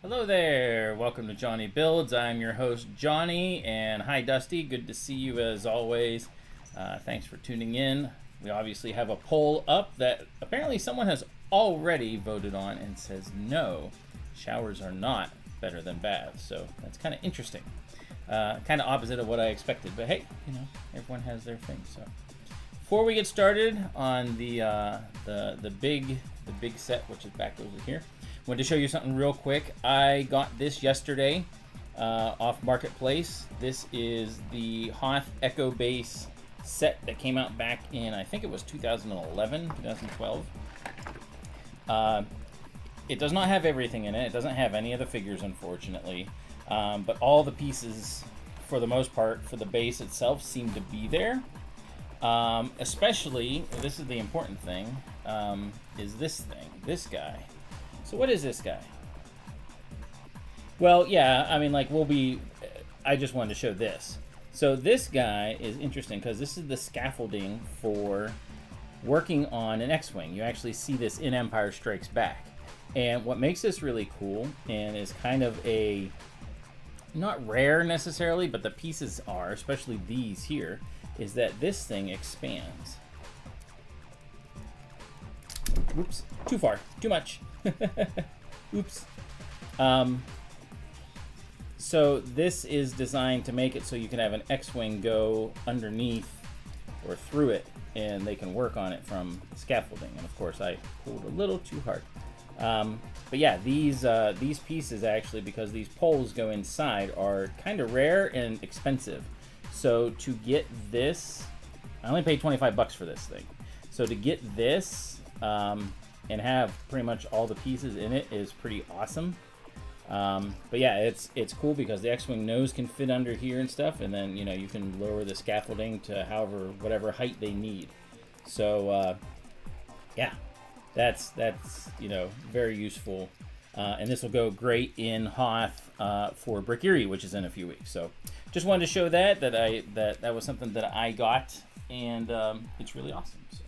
Hello there, welcome to JonnyBuildz. I'm your host Johnny, and hi Dusty, good to see you as always. Thanks for tuning in. We obviously have a poll up that apparently someone has already voted on and says no, showers are not better than baths, so that's kind of interesting. Kind of opposite of what I expected, but hey, you know, everyone has their thing. So before we get started on the big set, which is back over here, I wanted to show you something real quick. I got this yesterday off Marketplace. This is the Hoth Echo Base set that came out back in, I think it was 2011, 2012. It does not have everything in it. It doesn't have any of the figures, unfortunately. But all the pieces, for the most part, for the base itself, seem to be there. Especially, this is the important thing, is this thing, this guy. So what is this guy? Well, yeah, I mean, like, I just wanted to show this. So this guy is interesting because this is the scaffolding for working on an X-Wing. You actually see this in Empire Strikes Back. And what makes this really cool, and is kind of a, not rare necessarily, but the pieces are, especially these here, is that this thing expands. Oops, too far, too much. Oops. So this is designed to make it so you can have an X-Wing go underneath or through it, and they can work on it from scaffolding. And of course, I pulled a little too hard. But yeah, these pieces actually, because these poles go inside, are kind of rare and expensive. So to get this, I only paid 25 bucks for this thing. So to get this and have pretty much all the pieces in it is pretty awesome. But yeah, it's cool because the X-Wing nose can fit under here and stuff, and then, you know, you can lower the scaffolding to whatever height they need. So yeah, that's you know, very useful. And this will go great in Hoth for Brick Erie, which is in a few weeks. So just wanted to show that was something that I got, and it's really awesome. So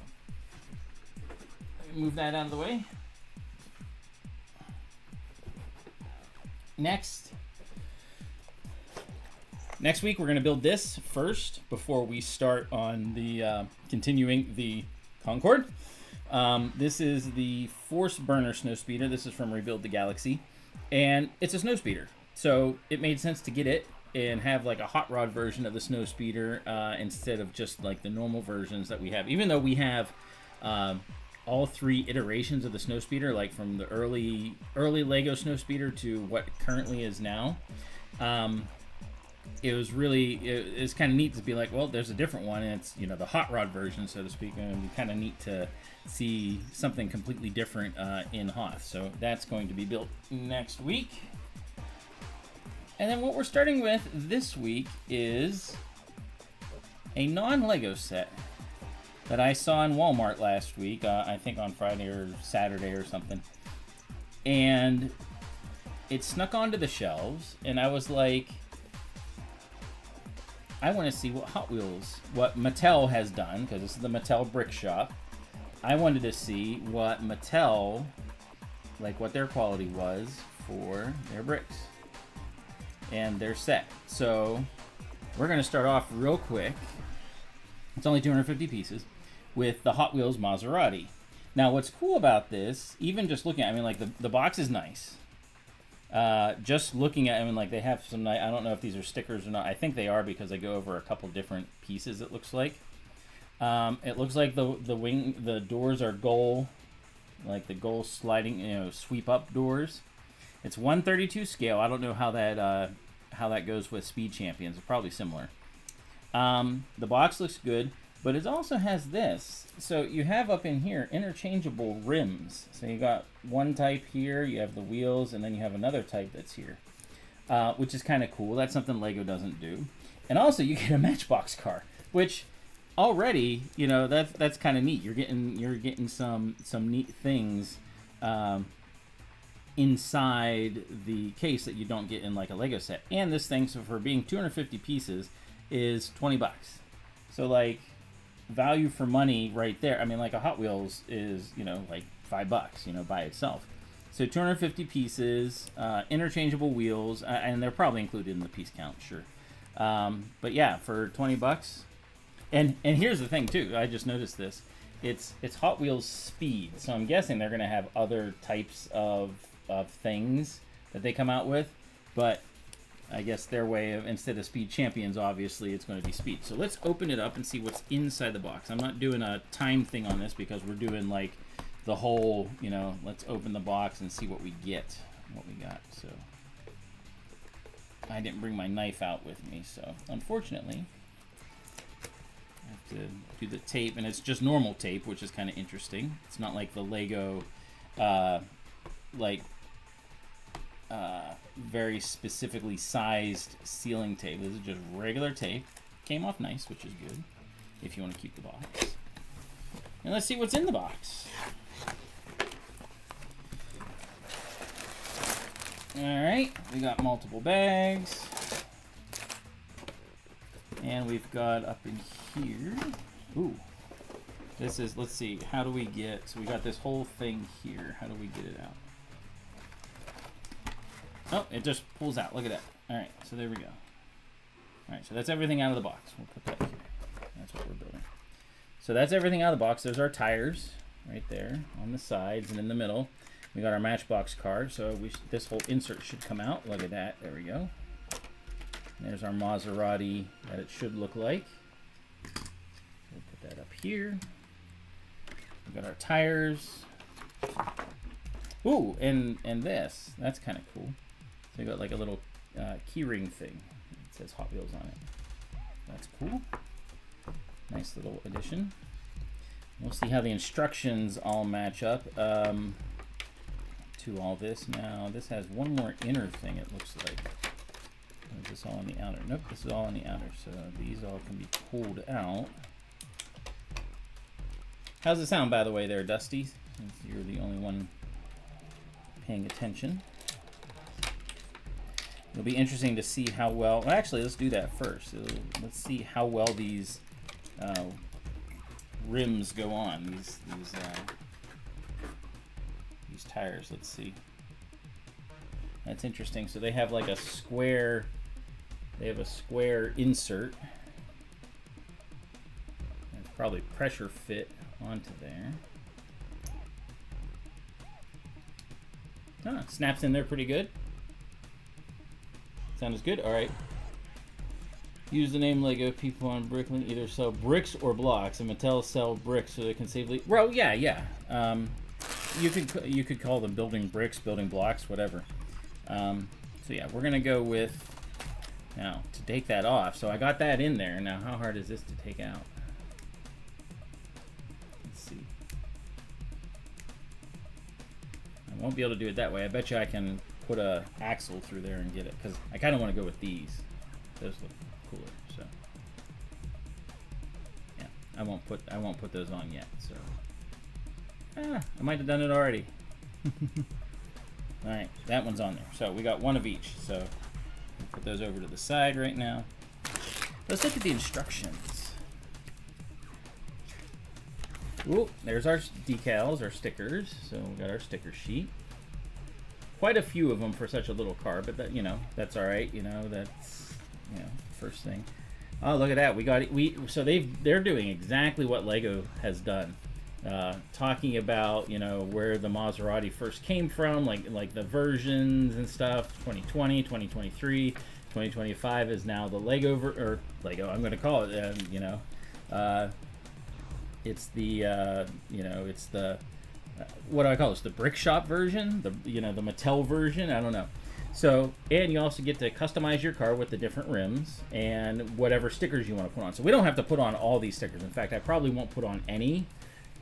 let me move that out of the way. Next week we're going to build this first before we start on the continuing the Concorde. This is the Force Burner Snowspeeder. This is from Rebuild the Galaxy, and it's a snowspeeder, so it made sense to get it and have like a hot rod version of the snowspeeder instead of just like the normal versions that we have. Even though we have all three iterations of the snowspeeder, like from the early Lego snowspeeder to what currently is now. It was kind of neat to be like, well, there's a different one, and it's, you know, the hot rod version, so to speak, and it'd be kind of neat to see something completely different in Hoth. So that's going to be built next week. And then what we're starting with this week is a non-Lego set that I saw in Walmart last week, I think on Friday or Saturday or something. And it snuck onto the shelves, and I was like, I want to see what Mattel has done, because this is the Mattel Brick Shop. I wanted to see what Mattel, like what their quality was for their bricks and their set. So we're going to start off real quick. It's only 250 pieces with the HotWheels Maserati. Now what's cool about this, even just looking at it, I mean, like the box is nice. Just looking at, I mean, like they have some, I don't know if these are stickers or not. I think they are because they go over a couple different pieces, it looks like. It looks like the doors are gold, like the gold sliding, you know, sweep up doors. It's 1/32 scale. I don't know how that goes with Speed Champions. It's probably similar. The box looks good, but it also has this. So you have up in here interchangeable rims. So you got one type here, you have the wheels, and then you have another type that's here, which is kind of cool. That's something Lego doesn't do. And also you get a Matchbox car, which already, you know, that's kind of neat. You're getting some neat things inside the case that you don't get in like a Lego set. And this thing, so for being 250 pieces, is 20 bucks. So like value for money right there. I mean, like a Hot Wheels is, you know, like $5, you know, by itself. So 250 pieces, interchangeable wheels, and they're probably included in the piece count, sure. But yeah, for 20 bucks. And here's the thing too, I just noticed this. It's Hot Wheels Speed, so I'm guessing they're gonna have other types of things that they come out with, but I guess their way of, instead of Speed Champions, obviously it's going to be Speed. So let's open it up and see what's inside the box. I'm not doing a time thing on this because we're doing like the whole, you know, let's open the box and see what we get, what we got. So I didn't bring my knife out with me, so unfortunately I have to do the tape, and it's just normal tape, which is kind of interesting. It's not like the Lego very specifically sized sealing tape. This is just regular tape. Came off nice, which is good if you want to keep the box. And let's see what's in the box. Alright, we got multiple bags. And we've got up in here, ooh, this is, let's see, how do we get, so we got this whole thing here. How do we get it out? Oh, it just pulls out. Look at that. All right, so there we go. All right, so that's everything out of the box. We'll put that here. That's what we're building. So that's everything out of the box. There's our tires right there on the sides and in the middle. We got our Matchbox card, so this whole insert should come out. Look at that. There we go. And there's our Maserati that it should look like. We'll put that up here. We got our tires. Ooh, and this. That's kind of cool. So you got like a little keyring thing. It says Hot Wheels on it. That's cool. Nice little addition. We'll see how the instructions all match up to all this. Now, this has one more inner thing, it looks like. Or is this all on the outer? Nope, this is all on the outer. So these all can be pulled out. How's it sound, by the way, there, Dusty? Since you're the only one paying attention. It'll be interesting to see how well, actually, let's do that first. Let's see how well these rims go on, these tires. Let's see. That's interesting. So they have like a square, insert. It's probably pressure fit onto there. Ah, snaps in there pretty good. Sounds good. All right. Use the name Lego. People on Bricklink either sell bricks or blocks, and Mattel sell bricks so they can safely. Well, yeah. You could call them building bricks, building blocks, whatever. So yeah, we're gonna go with now to take that off. So I got that in there. Now, how hard is this to take out? Let's see. I won't be able to do it that way. I bet you I can put a axle through there and get it, because I kind of want to go with these. Those look cooler. So yeah, I won't put those on yet. So I might have done it already. All right, that one's on there. So we got one of each. So we'll put those over to the side right now. Let's look at the instructions. Ooh, there's our decals, our stickers. So we got our sticker sheet. Quite a few of them for such a little car, but that, that's all right. That's first thing. Oh, look at that. So they're doing exactly what Lego has done. Talking about where the Maserati first came from, like the versions and stuff. 2020, 2023, 2025 is now the Lego Lego. I'm going to call it. It's the it's the what do I call this? The Brick Shop version, the Mattel version. I don't know. So, and you also get to customize your car with the different rims and whatever stickers you want to put on. So we don't have to put on all these stickers. In fact, I probably won't put on any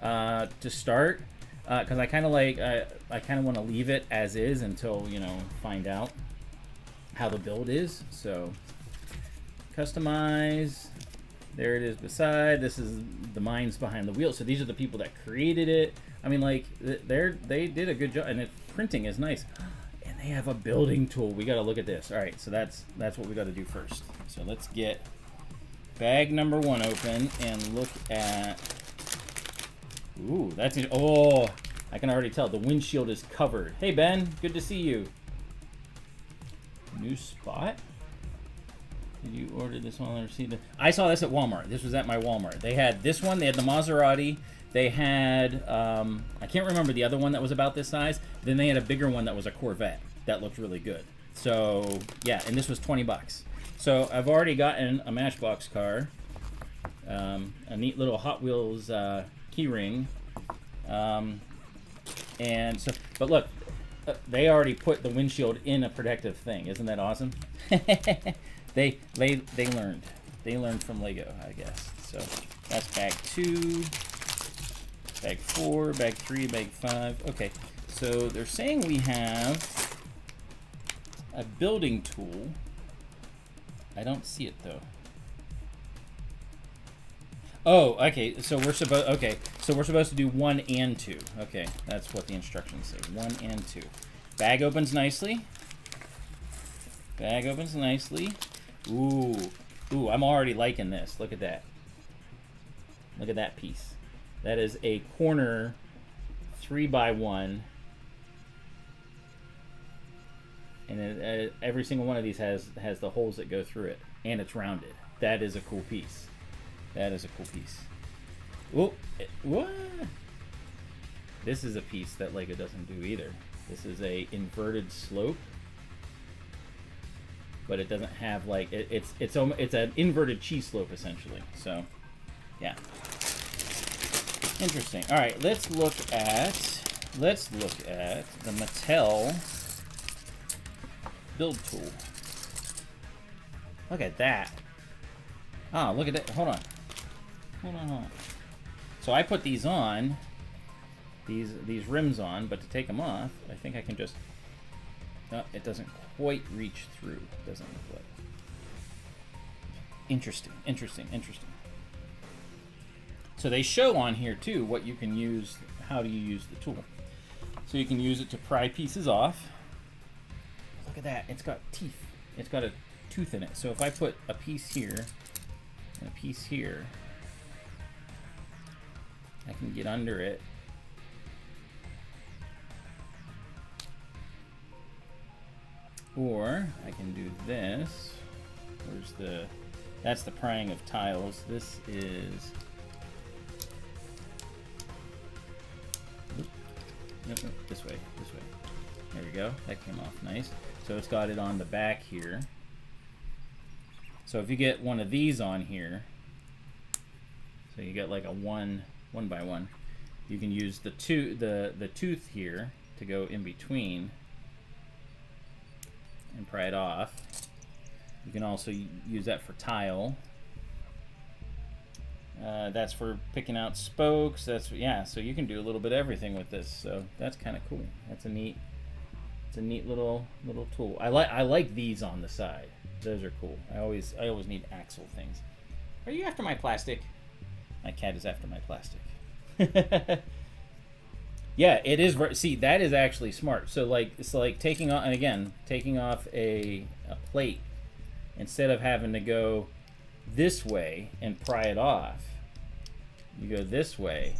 to start, because I kind of want to leave it as is until find out how the build is. So customize. There it is beside. This is the minds behind the wheel. So these are the people that created it. I mean, they did a good job, and printing is nice. And they have a building tool. We got to look at this. All right, so that's what we got to do first. So let's get bag number 1 open and look at. Ooh, that's it. Oh, I can already tell the windshield is covered. Hey Ben, good to see you. New spot? Did you order this one? I saw this at Walmart. This was at my Walmart. They had this one. They had the Maserati. They had, I can't remember the other one that was about this size. Then they had a bigger one that was a Corvette. That looked really good. So, yeah, and this was 20 bucks. So I've already gotten a Matchbox car. A neat little Hot Wheels key ring. And so, but look, they already put the windshield in a protective thing. Isn't that awesome? They learned. They learned from Lego, I guess. So that's bag 2, bag 4, bag 3, bag 5. Okay, so they're saying we have a building tool. I don't see it though. Oh, okay. So we're supposed to do 1 and 2. Okay, that's what the instructions say. 1 and 2. Bag opens nicely. Bag opens nicely. Ooh, I'm already liking this. Look at that. Look at that piece. That is a corner 3x1. And every single one of these has the holes that go through it. And it's rounded. That is a cool piece. That is a cool piece. Oh, what? This is a piece that Lego doesn't do either. This is a inverted slope. But it doesn't have like it's an inverted cheese slope essentially. So, yeah, interesting. All right, let's look at the Mattel build tool. Look at that. Oh, look at that. Hold on. So I put these on, these rims on, but to take them off, I think I can just. No, it doesn't quite reach through. It doesn't look like. Interesting. So they show on here too what you can use, how do you use the tool. So you can use it to pry pieces off. Look at that, it's got teeth. It's got a tooth in it. So if I put a piece here and a piece here, I can get under it. Or I can do this. That's the prying of tiles. This is, no, this way. There we go, that came off nice. So it's got it on the back here. So if you get one of these on here, so you get like a one by one, you can use the tooth here to go in between and pry it off. You can also use that for tile. That's for picking out spokes. So you can do a little bit of everything with this. So that's kind of cool. That's a neat little tool. I like these on the side. Those are cool. I always need axle things. Are you after my plastic? My cat is after my plastic. Yeah, it is. See, that is actually smart. So like, it's like taking off a plate, instead of having to go this way and pry it off, you go this way,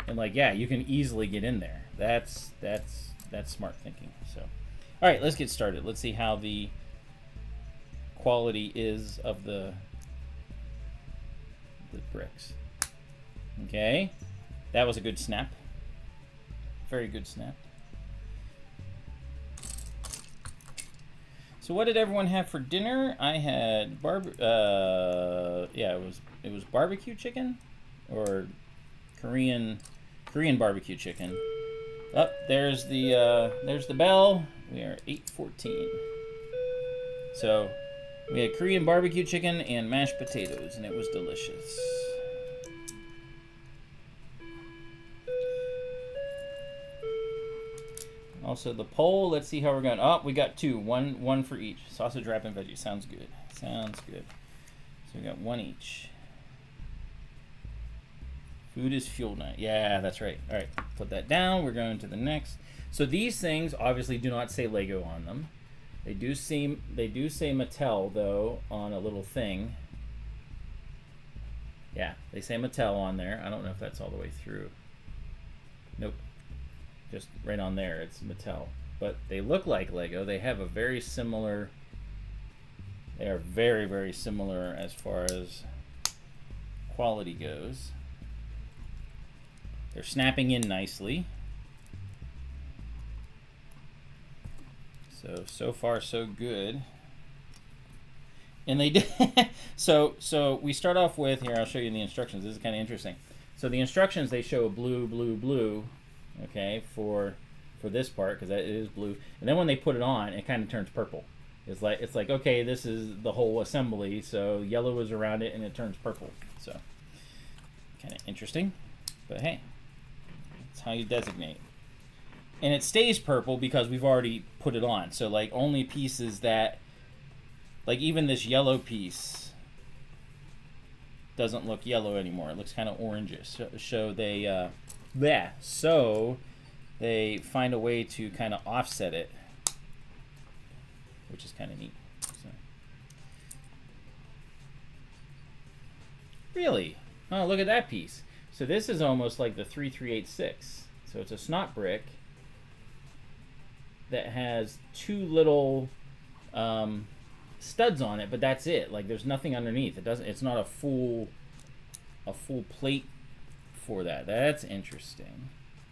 and like, yeah, you can easily get in there. That's smart thinking. So, all right, let's get started. Let's see how the quality is of the bricks. Okay, that was a good snap. Very good snap. So what did everyone have for dinner? I had it was barbecue chicken or Korean barbecue chicken. Oh, there's the bell. We are 8:14. So we had Korean barbecue chicken and mashed potatoes, and it was delicious. Also the poll, let's see how we're going. Oh, we got 2, one for each. Sausage wrap and veggie, sounds good. So we got 1 each. Food is fuel night. Yeah, that's right. All right, put that down. We're going to the next. So these things obviously do not say Lego on them. They do say Mattel though on a little thing. Yeah, they say Mattel on there. I don't know if that's all the way through. Nope. just right on there, it's Mattel. But they look like Lego. They have a very similar. They are very, very similar as far as quality goes. They're snapping in nicely. So far so good. And they did so we start off with, here I'll show you the instructions. This is kind of interesting. So the instructions, they show blue, blue, blue, okay, for this part, because it is blue. And then when they put it on, it kind of turns purple. It's like okay, this is the whole assembly, so yellow is around it and it turns purple. So kind of interesting, but hey, that's how you designate. And it stays purple because we've already put it on. So like only pieces that, like even this yellow piece doesn't look yellow anymore. It looks kind of orangish. So they find a way to kind of offset it, which is kind of neat. So. Really? Oh, look at that piece. So this is almost like the 3386. So it's a snot brick that has two little studs on it, but that's it. Like there's nothing underneath. It's not a full plate for that. That's interesting.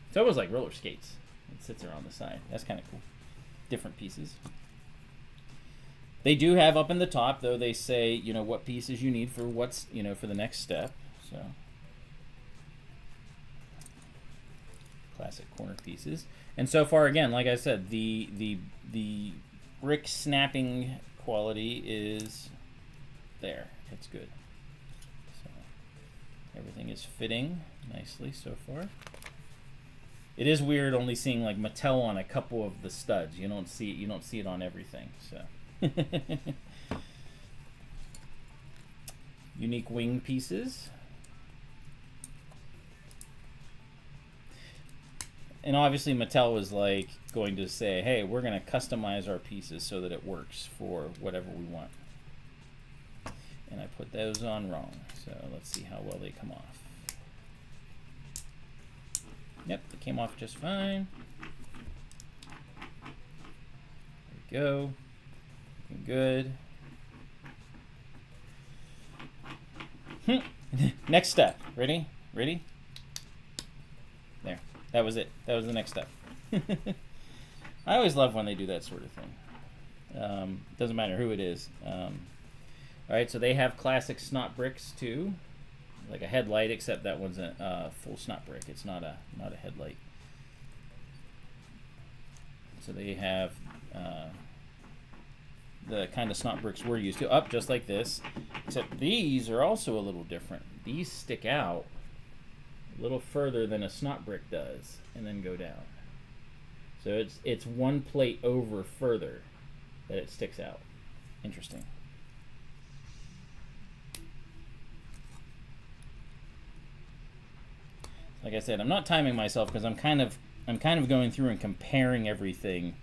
It's almost like roller skates. It sits there on the side. That's kind of cool. Different pieces. They do have up in the top, though, they say, you know, what pieces you need for what's, you know, for the next step. So classic corner pieces. And so far, again, like I said, the brick snapping quality is there. It's good. So everything is fitting nicely so far. It is weird only seeing like Mattel on a couple of the studs. You don't see it on everything. So unique wing pieces. And obviously Mattel was like going to say, hey, we're going to customize our pieces so that it works for whatever we want. And I put those on wrong. So let's see how well they come off. Yep, they came off just fine. There we go. Looking good. Next step. Ready? Ready? There. That was it. That was the next step. I always love when they do that sort of thing. Doesn't matter who it is. All right, so they have classic snot bricks too, like a headlight, except that one's a full snot brick. It's not a headlight. So they have the kind of snot bricks we're used to, up just like this, except these are also a little different. These stick out a little further than a snot brick does, and then go down. So it's one plate over further that it sticks out. Interesting. Like I said, I'm not timing myself because I'm kind of going through and comparing everything,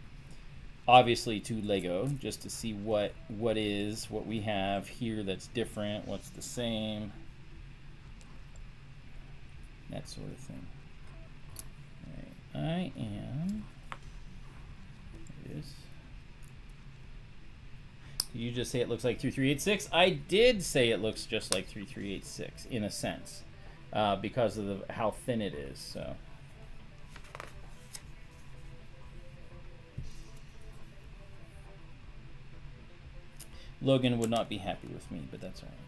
obviously to Lego, just to see what we have here that's different, what's the same, that sort of thing. All right, I am. There it is. Did you just say it looks like 3386? I did say it looks just like 3386 in a sense, because of how thin it is. So. Logan would not be happy with me, but that's all right.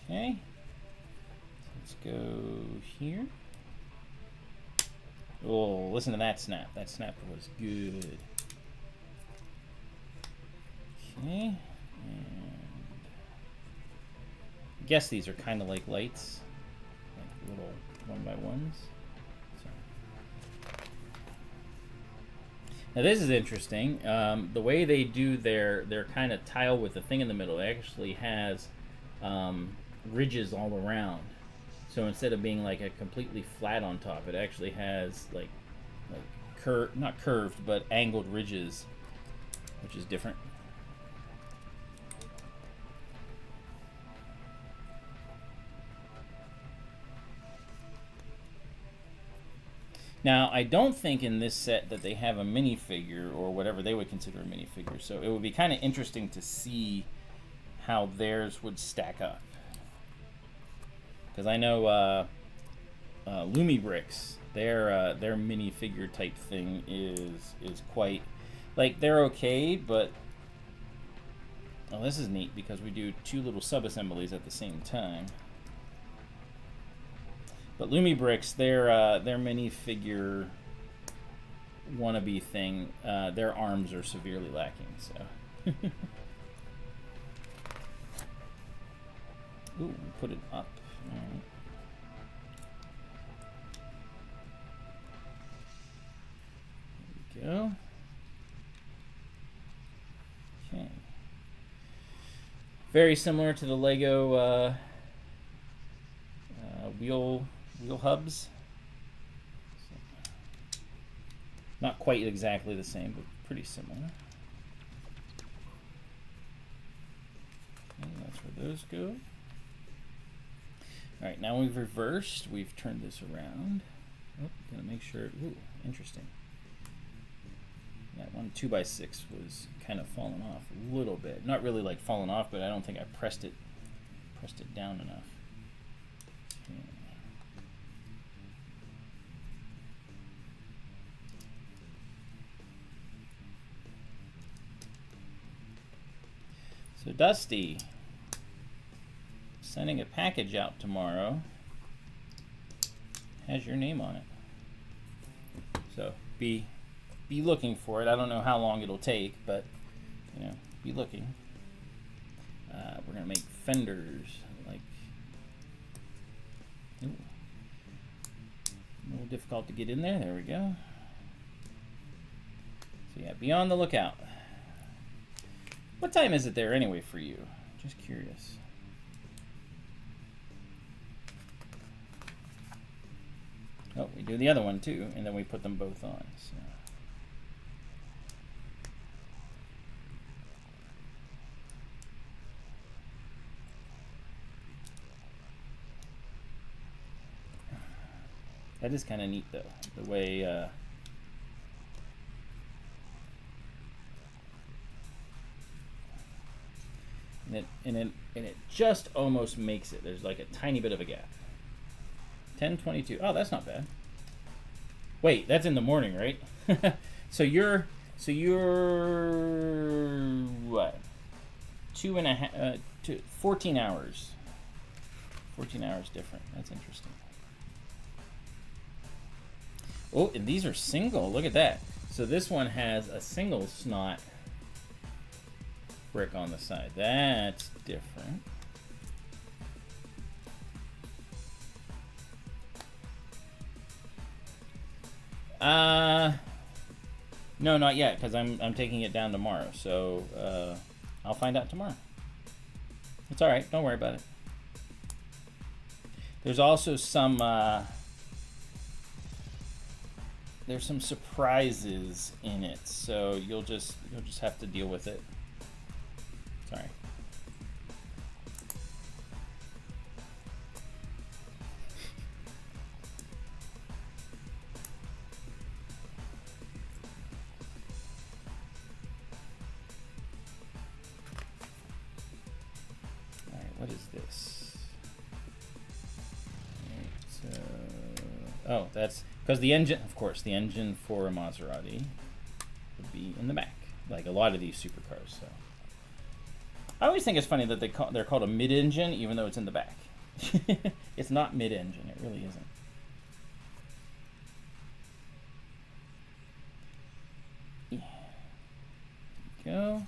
Okay. Let's go here. Oh, listen to that snap. That snap was good. Okay. And I guess these are kind of like lights, like little 1x1s. Now this is interesting. The way they do their kind of tile with the thing in the middle, it actually has ridges all around. So instead of being like a completely flat on top, it actually has like not curved, but angled ridges, which is different. Now, I don't think in this set that they have a minifigure or whatever they would consider a minifigure, so it would be kind of interesting to see how theirs would stack up. Because I know Lumi Bricks, their minifigure type thing is quite, like, they're okay, but oh, this is neat because we do two little sub-assemblies at the same time. But Lumi Bricks, their minifigure wannabe thing, their arms are severely lacking. So, ooh, put it up. All right. There we go. Okay. Very similar to the Lego wheel hubs. Not quite exactly the same, but pretty similar. Okay, that's where those go. All right, now we've reversed. We've turned this around. Oh, gotta make sure. Ooh, interesting. That one 2x6 was kind of falling off a little bit. Not really like falling off, but I don't think I pressed it down enough. Okay. So Dusty, sending a package out tomorrow, has your name on it. So be looking for it. I don't know how long it'll take, but you know, be looking. We're gonna make fenders, like, ooh, a little difficult to get in there. There we go. So yeah, be on the lookout. What time is it there anyway for you? Just curious. Oh, we do the other one too, and then we put them both on. So. That is kind of neat though, the way and it just almost makes it. There's like a tiny bit of a gap. 10:22. Oh, that's not bad. Wait, that's in the morning, right? so you're what? 14 hours. 14 hours different. That's interesting. Oh, and these are single. Look at that. So this one has a single snot brick on the side. That's different. No, not yet, because I'm taking it down tomorrow. So I'll find out tomorrow. It's all right. Don't worry about it. There's also some there's some surprises in it, so you'll just have to deal with it. Sorry. All right, what is this? Right, oh, that's because the engine, of course, the engine for a Maserati would be in the back, like a lot of these supercars. So I always think it's funny that they're called a mid-engine, even though it's in the back. It's not mid-engine. It really isn't. Yeah. There we go.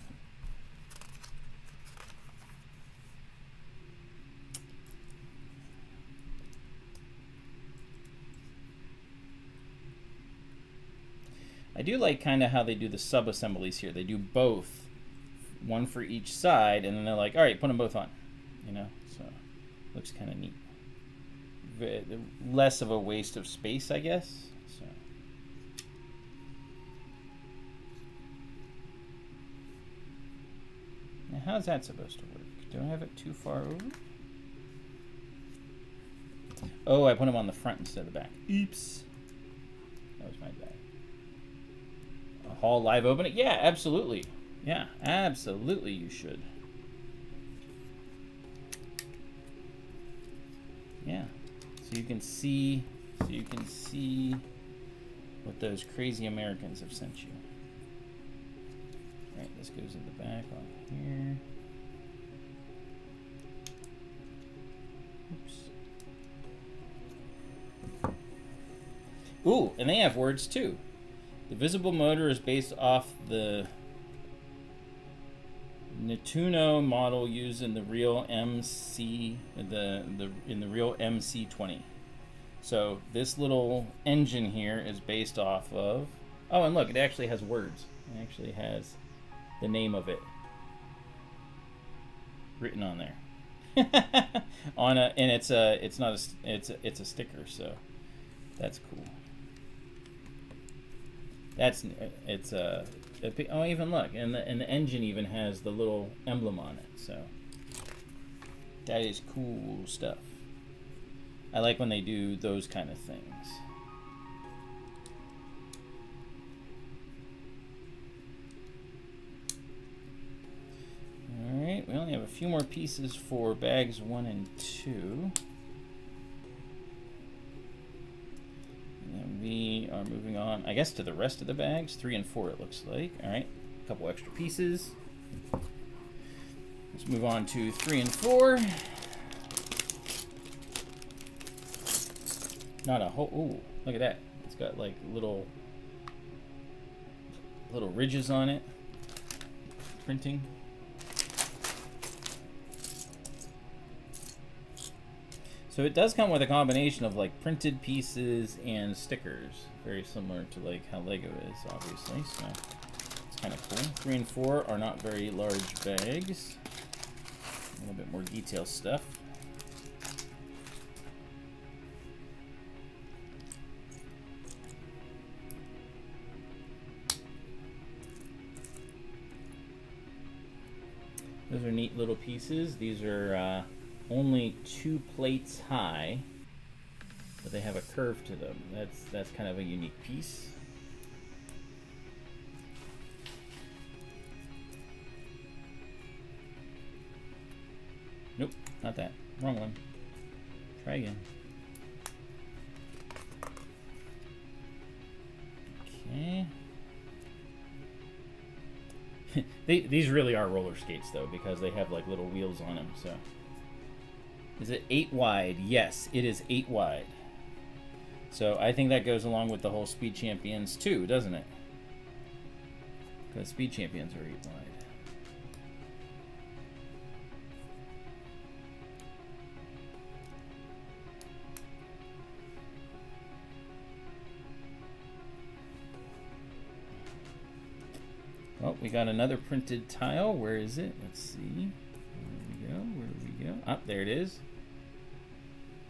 I do like kind of how they do the sub-assemblies here. They do both, one for each side, and then they're like, all right, put them both on, you know, so looks kind of neat. Less of a waste of space, I guess. So. Now, how's that supposed to work? Do I have it too far over? Oh, I put them on the front instead of the back. Oops. That was my bad. A haul live opening? Yeah, absolutely. Yeah, absolutely you should. Yeah. So you can see what those crazy Americans have sent you. All right, this goes in the back on here. Oops. Ooh, and they have words too. The visible motor is based off the Nettuno model used in the real MC in the real MC20. So this little engine here is based off of. Oh, and look, it actually has words. It actually has the name of it written on there. And it's a sticker, so that's cool. Oh, even look, and the engine even has the little emblem on it, so that is cool stuff. I like when they do those kind of things. All right, we only have a few more pieces for bags 1 and 2. And we are moving on, I guess, to the rest of the bags. 3 and 4 it looks like. All right, a couple extra pieces. Let's move on to 3 and 4. Not a whole, ooh, look at that. It's got like little ridges on it. Printing. So it does come with a combination of like printed pieces and stickers. Very similar to like how Lego is, obviously. So it's kind of cool. 3 and 4 are not very large bags. A little bit more detail stuff. Those are neat little pieces. These are only 2 plates high, but they have a curve to them. That's kind of a unique piece. Nope, not that. Wrong one. Try again. Okay. These really are roller skates though, because they have like little wheels on them. So, is it 8 wide? Yes, it is 8 wide. So I think that goes along with the whole Speed Champions too, doesn't it? Because Speed Champions are 8 wide. Oh, we got another printed tile. Where is it? Let's see. Where do we go? Ah, there it is.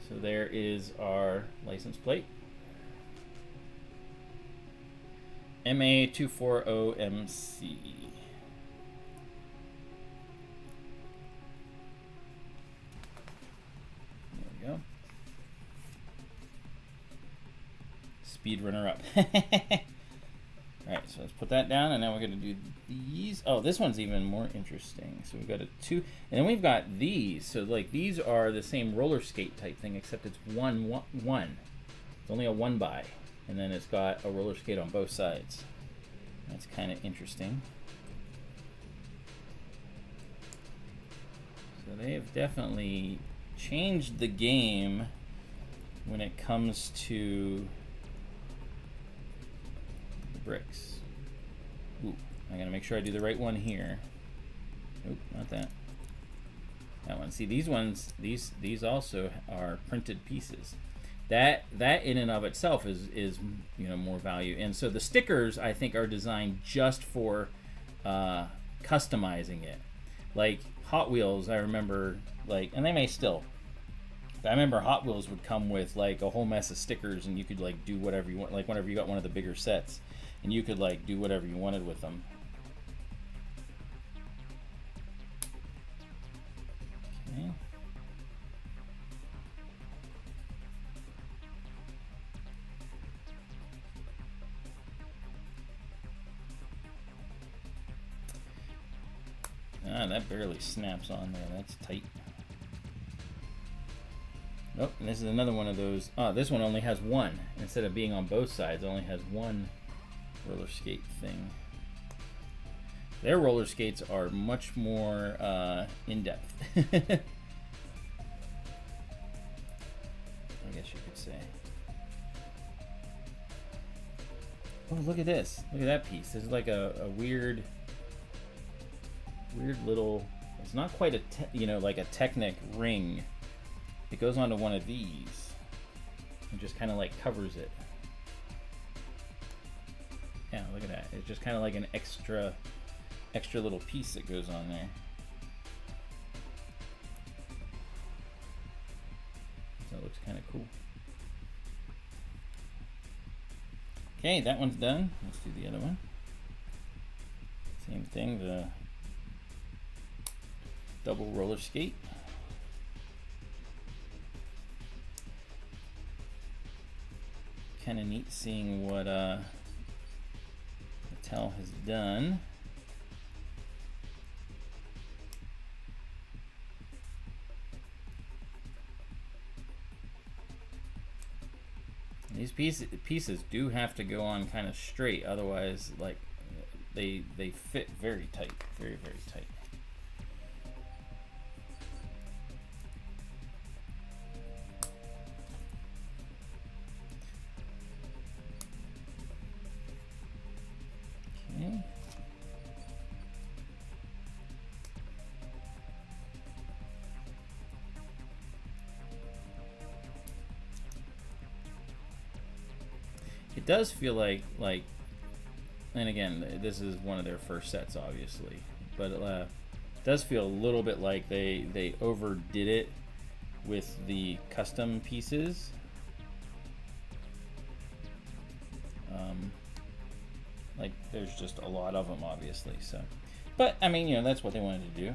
So there is our license plate. MA240MC. There we go. Speed runner up. Alright, so let's put that down, and now we're going to do these. Oh, this one's even more interesting. So we've got a 2, and then we've got these. So, like, these are the same roller skate type thing, except it's one. It's only a 1x, and then it's got a roller skate on both sides. That's kind of interesting. So they have definitely changed the game when it comes to bricks. Ooh, I gotta make sure I do the right one here. Nope, not that. That one. See, these ones, these also are printed pieces. That in and of itself is you know, more value. And so the stickers, I think, are designed just for customizing it. Like Hot Wheels, I remember, like, and they may still. I remember Hot Wheels would come with like a whole mess of stickers, and you could like do whatever you want. Like whenever you got one of the bigger sets, and you could like do whatever you wanted with them. Okay. Ah, that barely snaps on there. That's tight. Nope, and this is another one of those. Oh, this one only has one. Instead of being on both sides, it only has one roller skate thing. Their roller skates are much more in-depth. I guess you could say. Oh, look at this. Look at that piece. This is like a weird little, it's not quite a, you know, like a Technic ring. It goes onto one of these and just kind of like covers it. Yeah, look at that. It's just kind of like an extra little piece that goes on there. So it looks kind of cool. Okay, that one's done. Let's do the other one. Same thing, the double roller skate. Kind of neat seeing what Mattel has done. These pieces do have to go on kind of straight, otherwise, like they fit very tight, very tight. Okay. It does feel like, and again, this is one of their first sets, obviously, but it does feel a little bit like they overdid it with the custom pieces. Like there's just a lot of them, obviously. So, but I mean, you know, that's what they wanted to do. All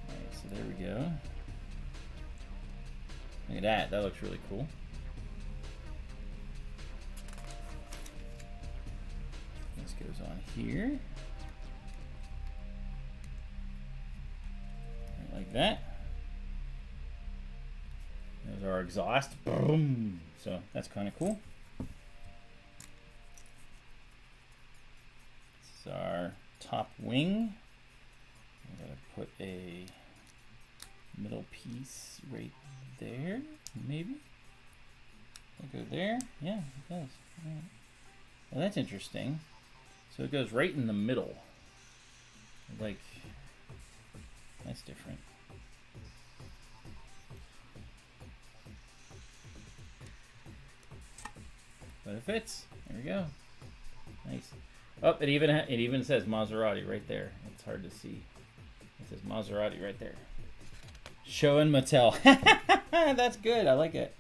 right, so there we go. Look at that. That looks really cool. This goes on here. Right, like that. There's our exhaust. Boom. So that's kind of cool. This is our top wing. I'm gonna put a middle piece right there, maybe. I'll go there. Yeah, it does. Right. Well, that's interesting. So it goes right in the middle. Like, that's different. But it fits. There we go. Nice. Oh, it even says Maserati right there. It's hard to see. It says Maserati right there. Showing Mattel. That's good. I like it.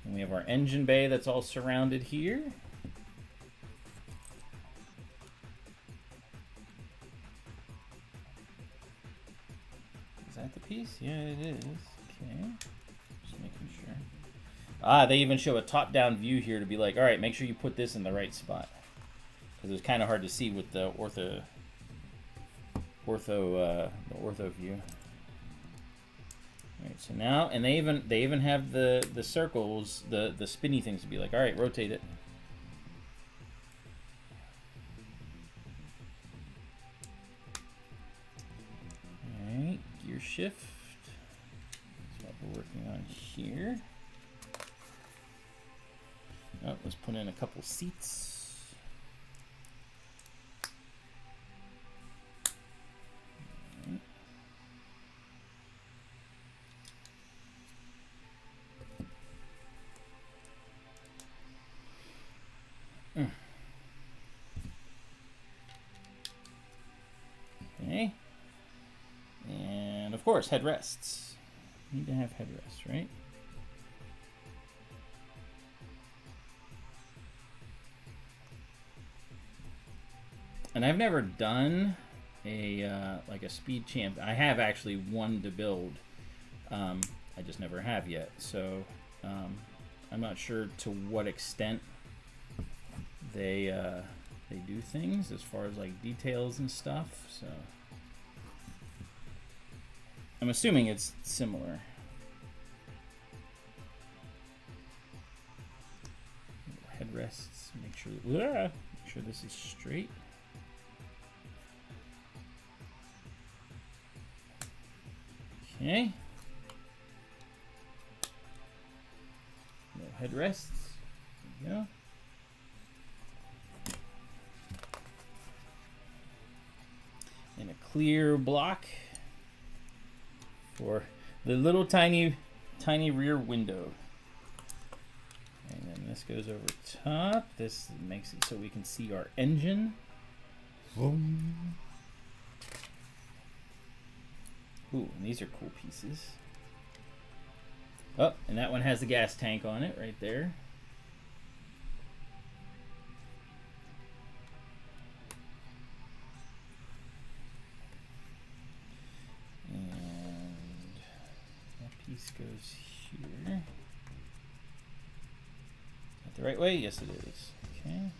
And we have our engine bay that's all surrounded here. Is that the piece? Yeah, it is. Okay. Just making sure. Ah, they even show a top-down view here to be like, all right, make sure you put this in the right spot. Because it's kind of hard to see with the ortho view. All right, so now, and they even have the circles, the spinny things to be like, all right, rotate it. All right, gear shift. That's what we're working on here. Oh, let's put in a couple seats. Okay. And of course, headrests. Need to have headrests, right? And I've never done a like a speed champ. I have actually one to build. I just never have yet. So I'm not sure to what extent they do things as far as like details and stuff. So I'm assuming it's similar. Headrests. Make sure this is straight. Okay. No headrests. There we go. And a clear block for the little tiny rear window. And then this goes over top. This makes it so we can see our engine. Boom. Ooh, and these are cool pieces. Oh, and that one has the gas tank on it right there. And that piece goes here. Is that the right way? Yes, it is. Okay.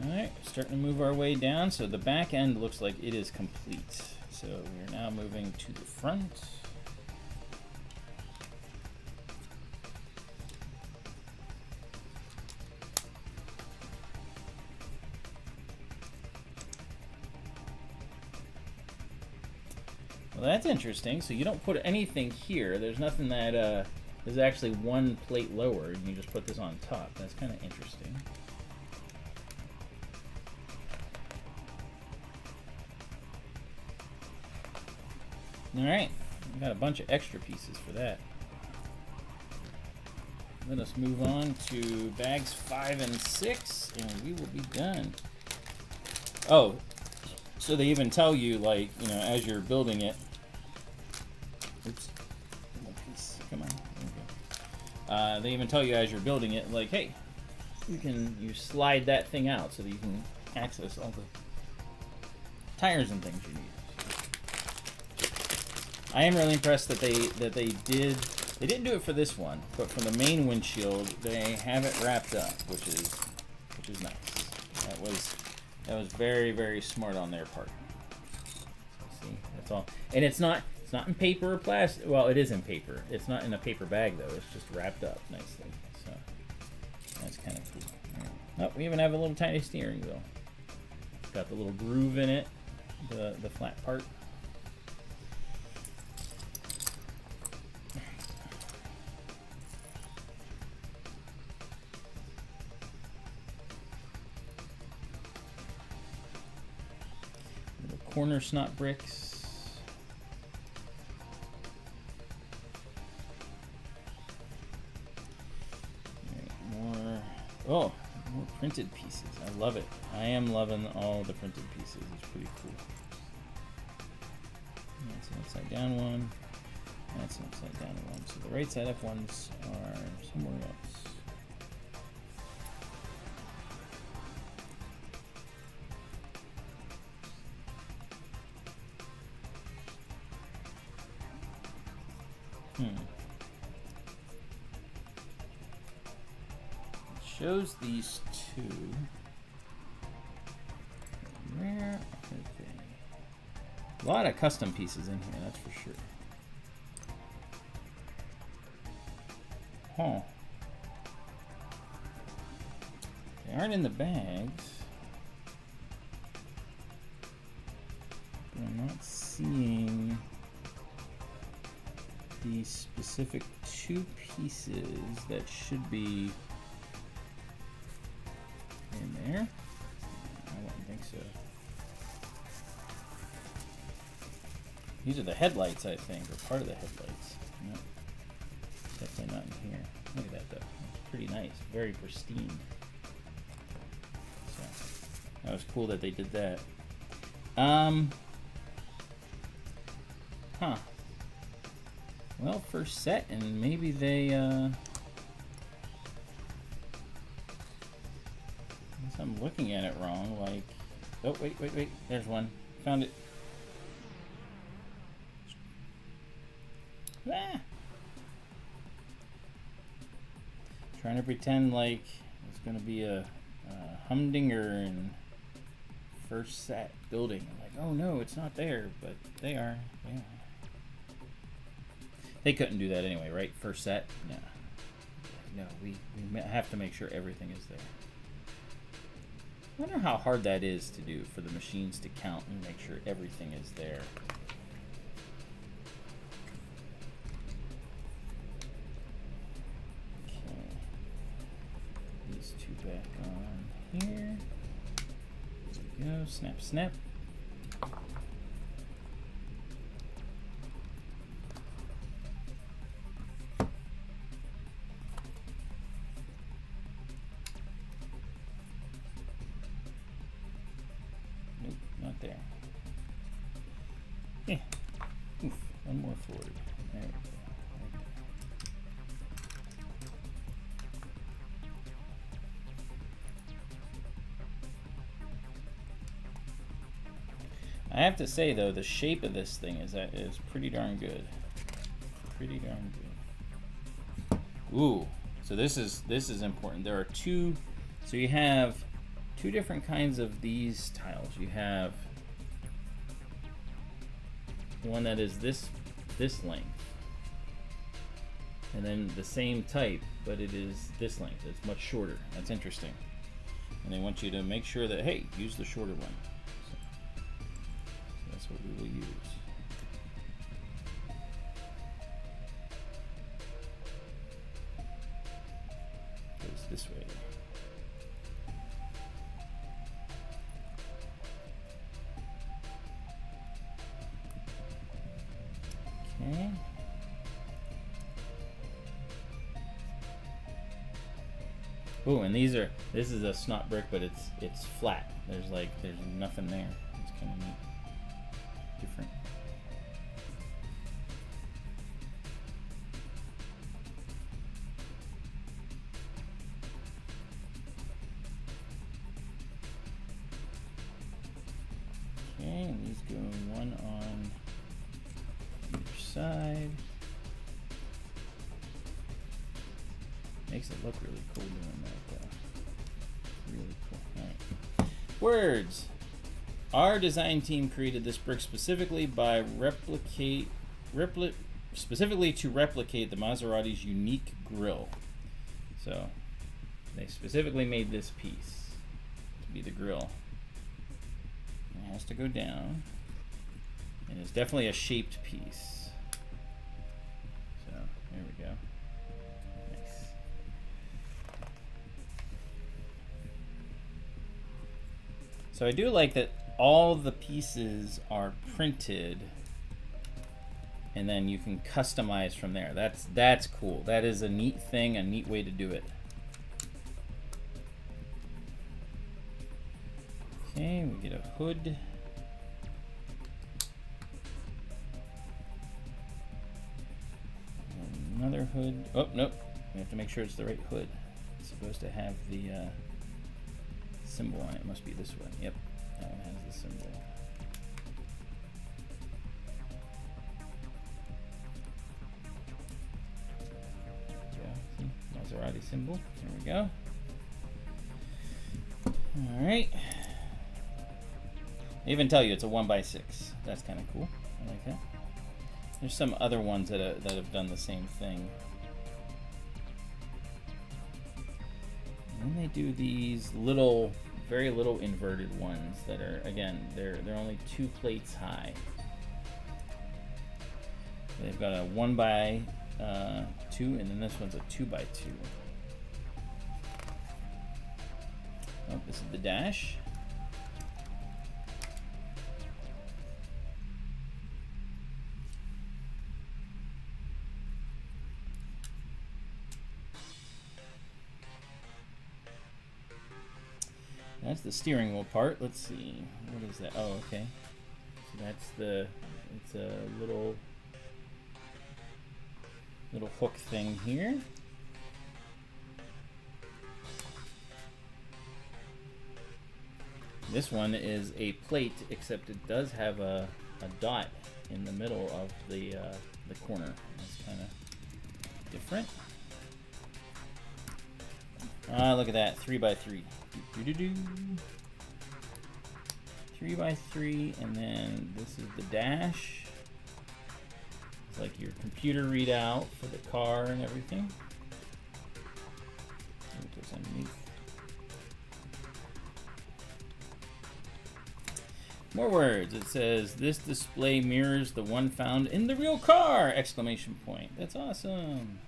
Alright, starting to move our way down. So the back end looks like it is complete. So we're now moving to the front. Well, that's interesting. So you don't put anything here. There's nothing that there's actually one plate lower, and you just put this on top. That's kind of interesting. All right, we got a bunch of extra pieces for that. Let us move on to bags 5 and 6, and we will be done. Oh, so they even tell you, like, you know, as you're building it. Oops, piece. Come on. Okay. They even tell you as you're building it, like, hey, you slide that thing out so that you can access all the tires and things you need. I am really impressed that they didn't do it for this one, but for the main windshield they have it wrapped up, which is nice. That was very, very smart on their part. So see, that's all, and it's not in paper or plastic. Well, it is in paper. It's not in a paper bag though. It's just wrapped up nicely. So that's kind of cool. Right. Oh, we even have a little tiny steering wheel. It's got the little groove in it, the flat part. Corner snot bricks. More printed pieces. I love it. I am loving all the printed pieces. It's pretty cool. That's an upside down one. That's an upside down one. So the right side up ones are somewhere else. It shows these two. Where are they? A lot of custom pieces in here, that's for sure. Huh. They aren't in the bags. But I'm not seeing the specific two pieces that should be in there. I wouldn't think so. These are the headlights, I think, or part of the headlights. No, definitely not in here. Look at that though. It's pretty nice. Very pristine. So that was cool that they did that. Huh. Well, first set, and maybe they I'm looking at it wrong. Like, oh, wait. There's one. Found it. Ah. Trying to pretend like it's going to be a humdinger and first set building. I'm like, oh no, it's not there, but they are. Yeah. They couldn't do that anyway, right? First set? No. No, we have to make sure everything is there. I wonder how hard that is to do for the machines to count and make sure everything is there. Okay. These two back on here. There we go. Snap, snap. There. Yeah. Oof. One more forward. There we go. I have to say though, the shape of this thing is pretty darn good. Pretty darn good. Ooh. So this is important. There are two. So you have two different kinds of these tiles. You have one that is this length, and then the same type, but it is this length. It's much shorter. That's interesting. And they want you to make sure that, hey, use the shorter one. So that's what we will use. Goes this way. Okay. Oh, and this is a snot brick, but it's flat. There's nothing there. It's kind of neat. Different. Okay, and these go one on each side. Makes it look really cool doing that though. Really cool. Alright. Words. Our design team created this brick specifically to replicate the Maserati's unique grille. So they specifically made this piece to be the grille. It has to go down. And it's definitely a shaped piece. So there we go. Nice. So I do like that all the pieces are printed and then you can customize from there. That's cool. That is a neat thing, a neat way to do it. Okay, we get a hood. Another hood. Oh, nope. We have to make sure it's the right hood. It's supposed to have the symbol on it. Must be this one. Yep, that one has the symbol. Yeah, see? Maserati symbol. There we go. All right. They even tell you it's a 1x6. That's kind of cool. I like that. There's some other ones that have done the same thing. And then they do these little, very little inverted ones that are, again, they're only 2 plates high. They've got a 1x2, and then this one's a 2x2. Oh, this is the dash. That's the steering wheel part. Let's see. What is that? Oh, okay. So that's it's a little hook thing here. This one is a plate, except it does have a dot in the middle of the corner. It's kind of different. Look at that, 3x3. 3x3, and then this is the dash. It's like your computer readout for the car and everything. It goes underneath. More words. It says, this display mirrors the one found in the real car! Exclamation point. That's awesome.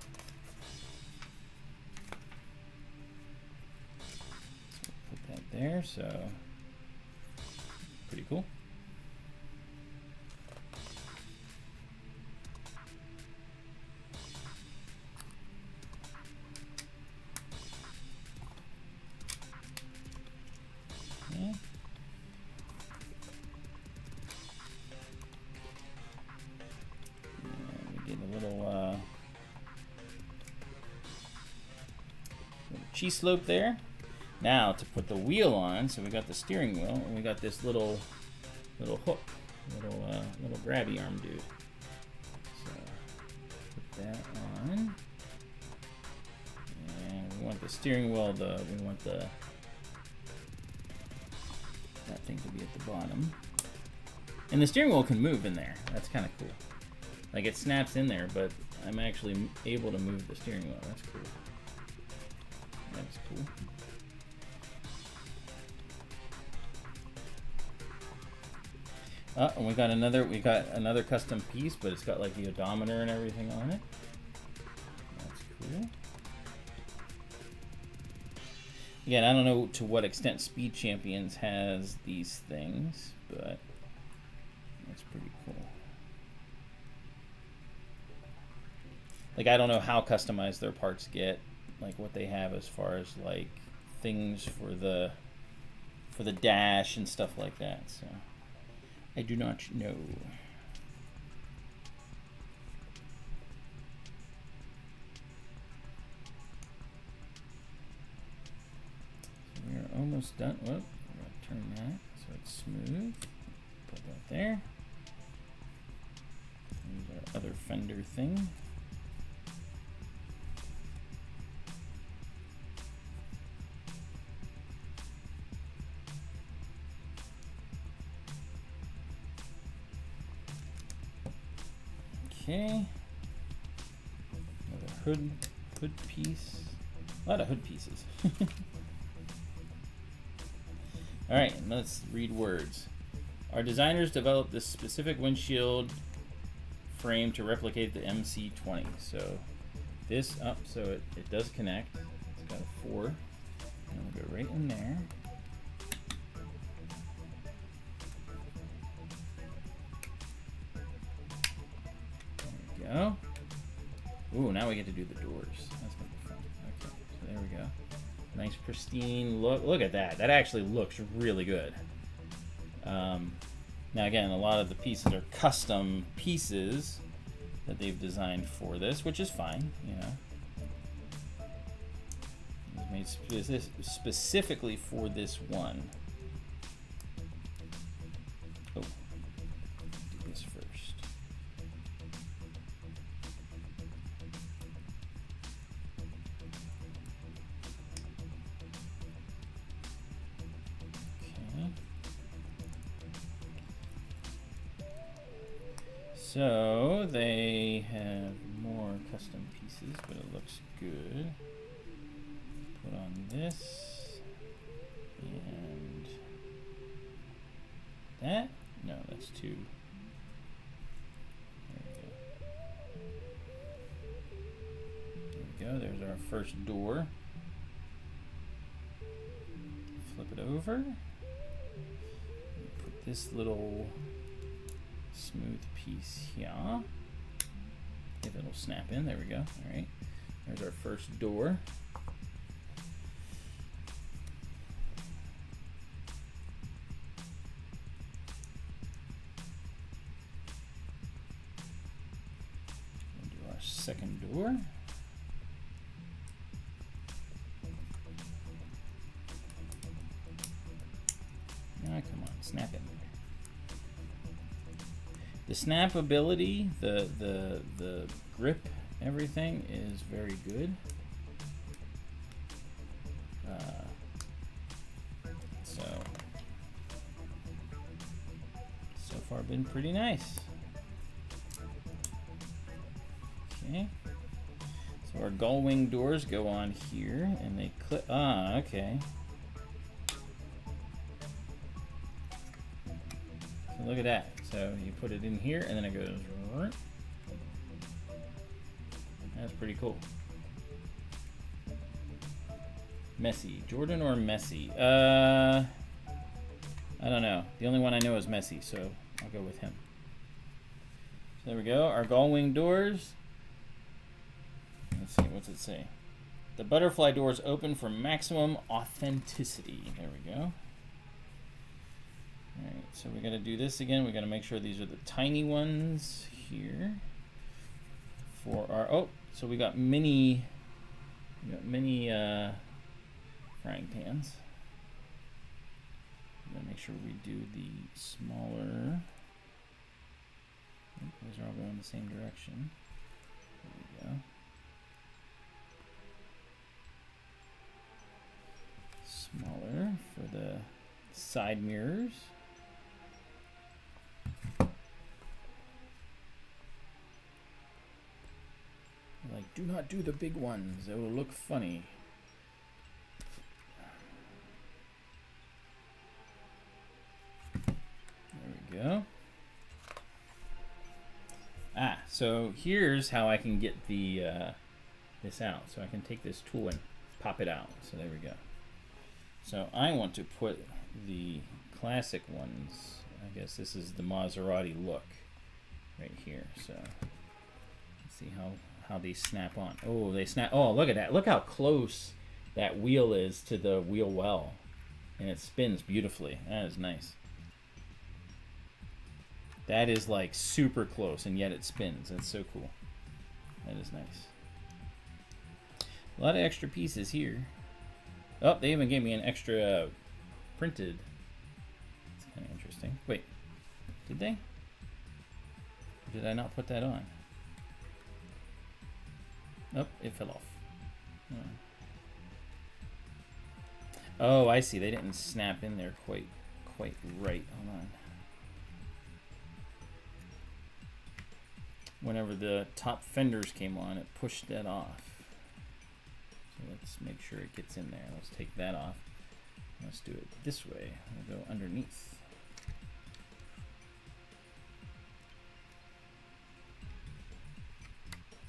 So put that there, so pretty cool. Yeah. We get a little cheese slope there. Now to put the wheel on, so we got the steering wheel, and we got this little hook, little grabby arm dude. So put that on, and we want the steering wheel. We want that thing to be at the bottom, and the steering wheel can move in there. That's kind of cool. Like it snaps in there, but I'm actually able to move the steering wheel. That's cool. That's cool. And we got another custom piece, but it's got like the odometer and everything on it. That's cool. Again, I don't know to what extent Speed Champions has these things, but that's pretty cool. Like I don't know how customized their parts get, like what they have as far as like things for the dash and stuff like that. So I do not know. So we're almost done. Whoop, we're gonna turn that so it's smooth. Put that there. There's our other fender thing. Okay, another hood piece. A lot of hood pieces. All right, let's read words. Our designers developed this specific windshield frame to replicate the MC20. So this up, so it does connect. It's got a 4. And we'll go right in there. Go. Ooh, now we get to do the doors. That's gonna be fun. Okay, so there we go. Nice pristine look. Look at that. That actually looks really good. Now again, a lot of the pieces are custom pieces that they've designed for this, which is fine, you know. It's made specifically for this one. Oh, do this first. So they have more custom pieces, but it looks good. Put on this and that. No, that's 2. There we go. There's our first door. Flip it over. Put this little smooth piece here. If it'll snap in, there we go. All right, there's our first door. We'll do our second door. snap it. The snap ability, the grip, everything is very good. So far been pretty nice. Okay. So our gull wing doors go on here, and they clip. Ah, okay. So look at that. So you put it in here, and then it goes. That's pretty cool. Messi, Jordan or Messi? I don't know. The only one I know is Messi, so I'll go with him. So there we go. Our gull wing doors. Let's see, what's it say? The butterfly doors open for maximum authenticity. There we go. Alright, so we gotta do this again. We gotta make sure these are the tiny ones here. For our, oh, so we got mini frying pans. We gotta make sure we do the smaller. Those are all going the same direction. There we go. Smaller for the side mirrors. Like, do not do the big ones. They will look funny. There we go. Ah, so here's how I can get the this out. So I can take this tool and pop it out. So there we go. So I want to put the classic ones. I guess this is the Maserati look right here. So let's see how these snap on. Oh, they snap. Oh, look at that. Look how close that wheel is to the wheel well. And it spins beautifully. That is nice. That is like super close, and yet it spins. That's so cool. That is nice. A lot of extra pieces here. Oh, they even gave me an extra printed. It's kind of interesting. Wait, did they? Or did I not put that on? Nope, it fell off. Oh, I see. They didn't snap in there quite right. Hold on. Whenever the top fenders came on, it pushed that off. So let's make sure it gets in there. Let's take that off. Let's do it this way. We'll go underneath.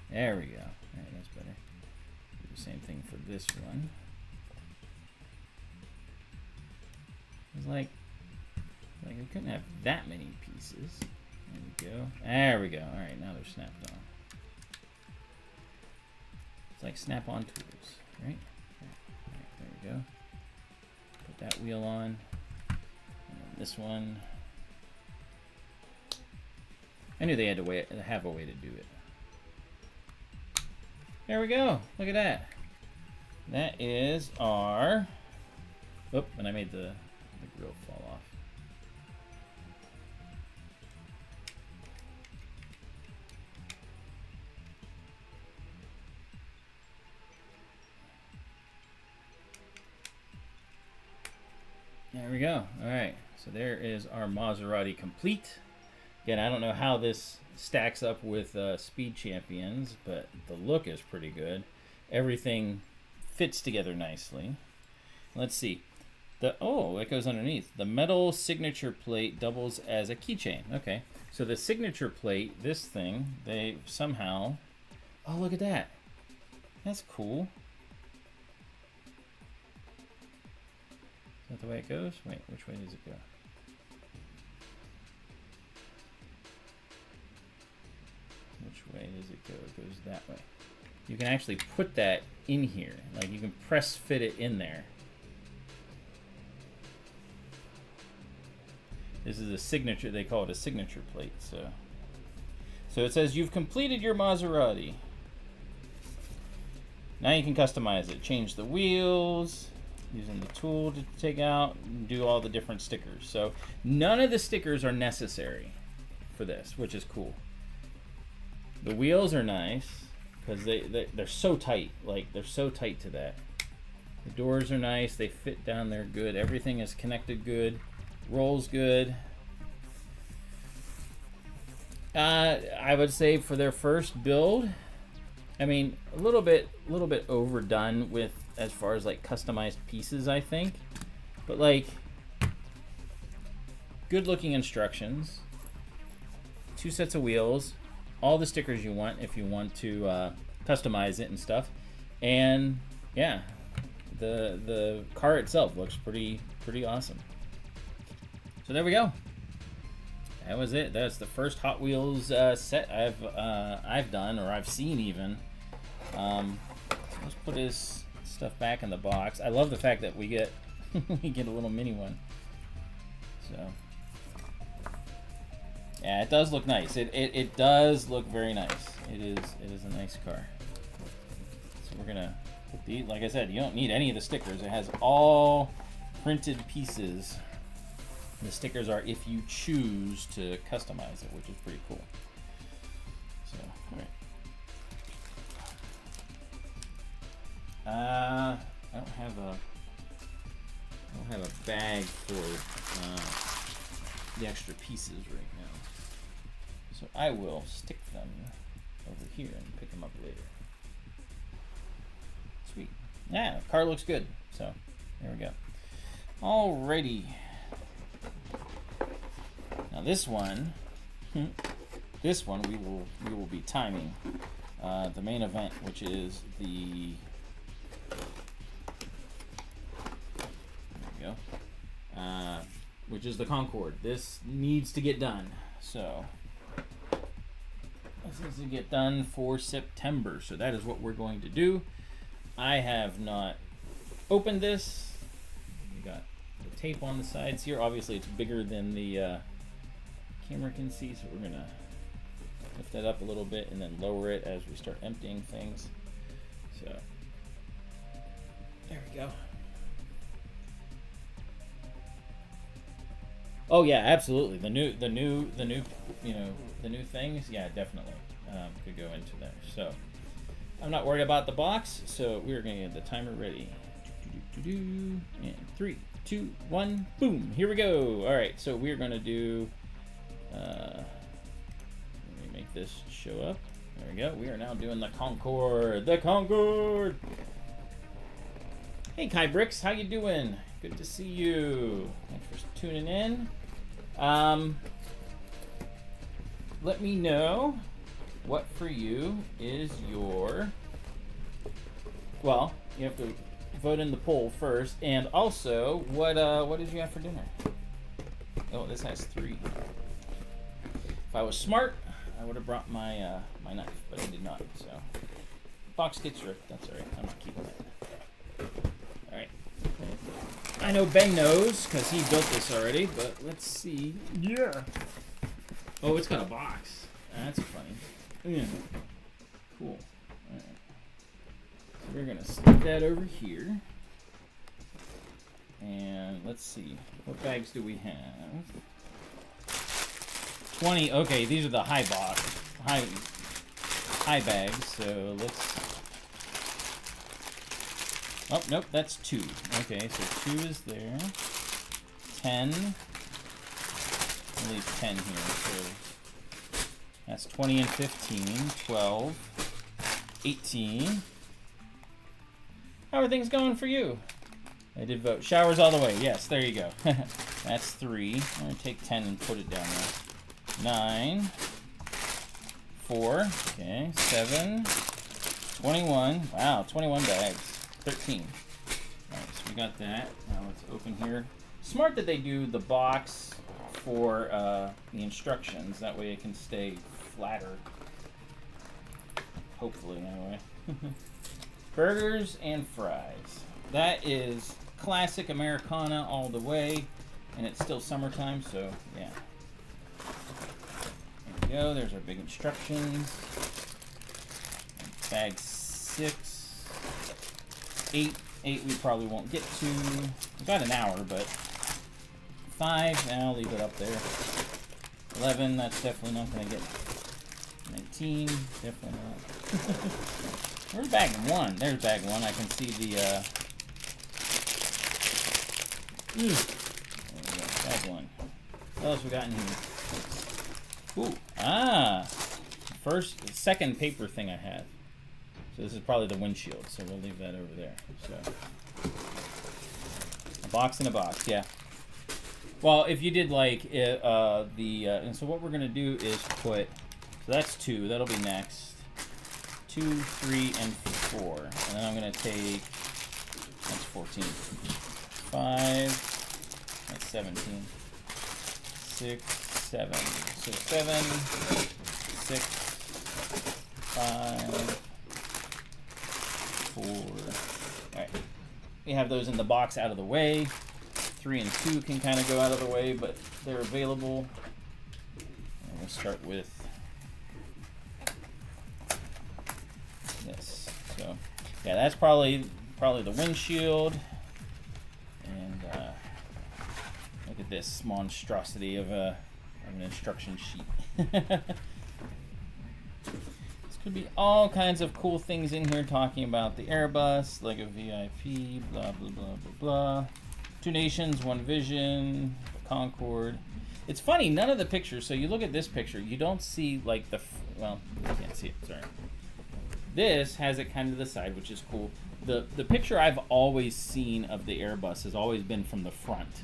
There we go. All right, that's better. Do the same thing for this one. It's like I couldn't have that many pieces. There we go. There we go. All right, now they're snapped on. It's like snap-on tools, right? All right, there we go. Put that wheel on. And then this one. I knew they had to have a way to do it. There we go. Look at that. That is our. Oop, and I made the grill fall off. There we go. All right, so there is our Maserati complete. Again, I don't know how this stacks up with Speed Champions, but the look is pretty good. Everything fits together nicely. Let's see. Oh, it goes underneath. The metal signature plate doubles as a keychain. Okay, so the signature plate, this thing, they somehow... Oh, look at that. That's cool. Is that the way it goes? Wait, which way does it go? Which way does it go? It goes that way. You can actually put that in here. Like, you can press fit it in there. This is a signature, they call it a signature plate. So it says, you've completed your Maserati. Now you can customize it. Change the wheels. using the tool to take out and do all the different stickers. So none of the stickers are necessary for this, which is cool. The wheels are nice because they're so tight. Like, they're so tight to that. The doors are nice. They fit down there good. Everything is connected good. Rolls good. I would say for their first build, I mean, a little bit overdone with as far as like customized pieces, I think. But like, good looking instructions. 2 sets of wheels. All the stickers you want if you want to customize it and stuff. And yeah, the car itself looks pretty awesome. So there we go. That was it. That's the first Hot Wheels set I've done, or I've seen even. Let's put his stuff back in the box. I love the fact that we get we get a little mini one. So yeah, it does look nice. It does look very nice. It is a nice car. So we're gonna put these. Like I said, you don't need any of the stickers. It has all printed pieces. The stickers are if you choose to customize it, which is pretty cool. So, all right. I don't have a bag for the extra pieces right now, so I will stick them over here and pick them up later. Sweet. Yeah, the car looks good. So there we go. Alrighty. Now this one we will be timing the main event, which is the which is the Concorde. This needs to get done. So this needs to get done for September. So that is what we're going to do. I have not opened this. We got the tape on the sides here. Obviously, it's bigger than the camera can see, so we're gonna lift that up a little bit and then lower it as we start emptying things. So there we go. Oh yeah, absolutely. The new things, yeah, definitely could go into there. So I'm not worried about the box. So we're gonna get the timer ready. And 3, 2, 1, boom! Here we go. All right, so we're gonna do. Let me make this show up. There we go. We are now doing the Concorde. The Concorde. Hey, Kai Bricks, how you doing? Good to see you. Thanks for tuning in. Let me know what for you is your. Well, you have to vote in the poll first, and also what did you have for dinner? Oh, this has 3. If I was smart, I would have brought my my knife, but I did not. So box gets ripped. That's all right. I'm not keeping it. All right. I know Ben knows because he built this already, but let's see. Yeah. Oh, it's got a box. That's funny. Yeah. Cool. All right. So we're gonna stick that over here, and let's see. What bags do we have? 20. Okay, these are the high bags. So let's. Oh nope, that's 2. Okay, so 2 is there. 10. I'll leave 10 here. So that's 20 and 15. 12. 18. How are things going for you? I did vote. Showers all the way. Yes, there you go. That's 3. I'm gonna take 10 and put it down there. 9, 4, okay, 7, 21, wow, 21 bags, 13. Alright, so we got that. Now let's open here. Smart that they do the box for the instructions, that way it can stay flatter. Hopefully, anyway. Burgers and fries. That is classic Americana all the way, and it's still summertime, so yeah. Go. There's our big instructions. Bag 6, 8, 8 we probably won't get to. About an hour, but 5, I'll leave it up there. 11, that's definitely not going to get. 19, definitely not. Where's bag 1? There's bag 1. I can see the, there we go, bag 1. What else we got in here? Ooh, second paper thing I have. So this is probably the windshield, so we'll leave that over there. So, a box in a box, yeah. Well, if you did like and so what we're gonna do is put, so that's 2, that'll be next. 2, 3, and 4, and then I'm gonna take, that's 14. 5, that's 17. 6, 7. So 7, 6, 5, 4. Alright. We have those in the box out of the way. 3 and 2 can kind of go out of the way, but they're available. And we'll start with this. So, yeah, that's probably the windshield. And look at this monstrosity of an instruction sheet. Could be all kinds of cool things in here talking about the Airbus, Lego VIP, blah, blah, blah, blah, blah. 2 nations, 1 vision, the Concorde. It's funny, none of the pictures, so you look at this picture, you don't see like well, you can't see it, sorry. This has it kind of to the side, which is cool. The picture I've always seen of the Airbus has always been from the front.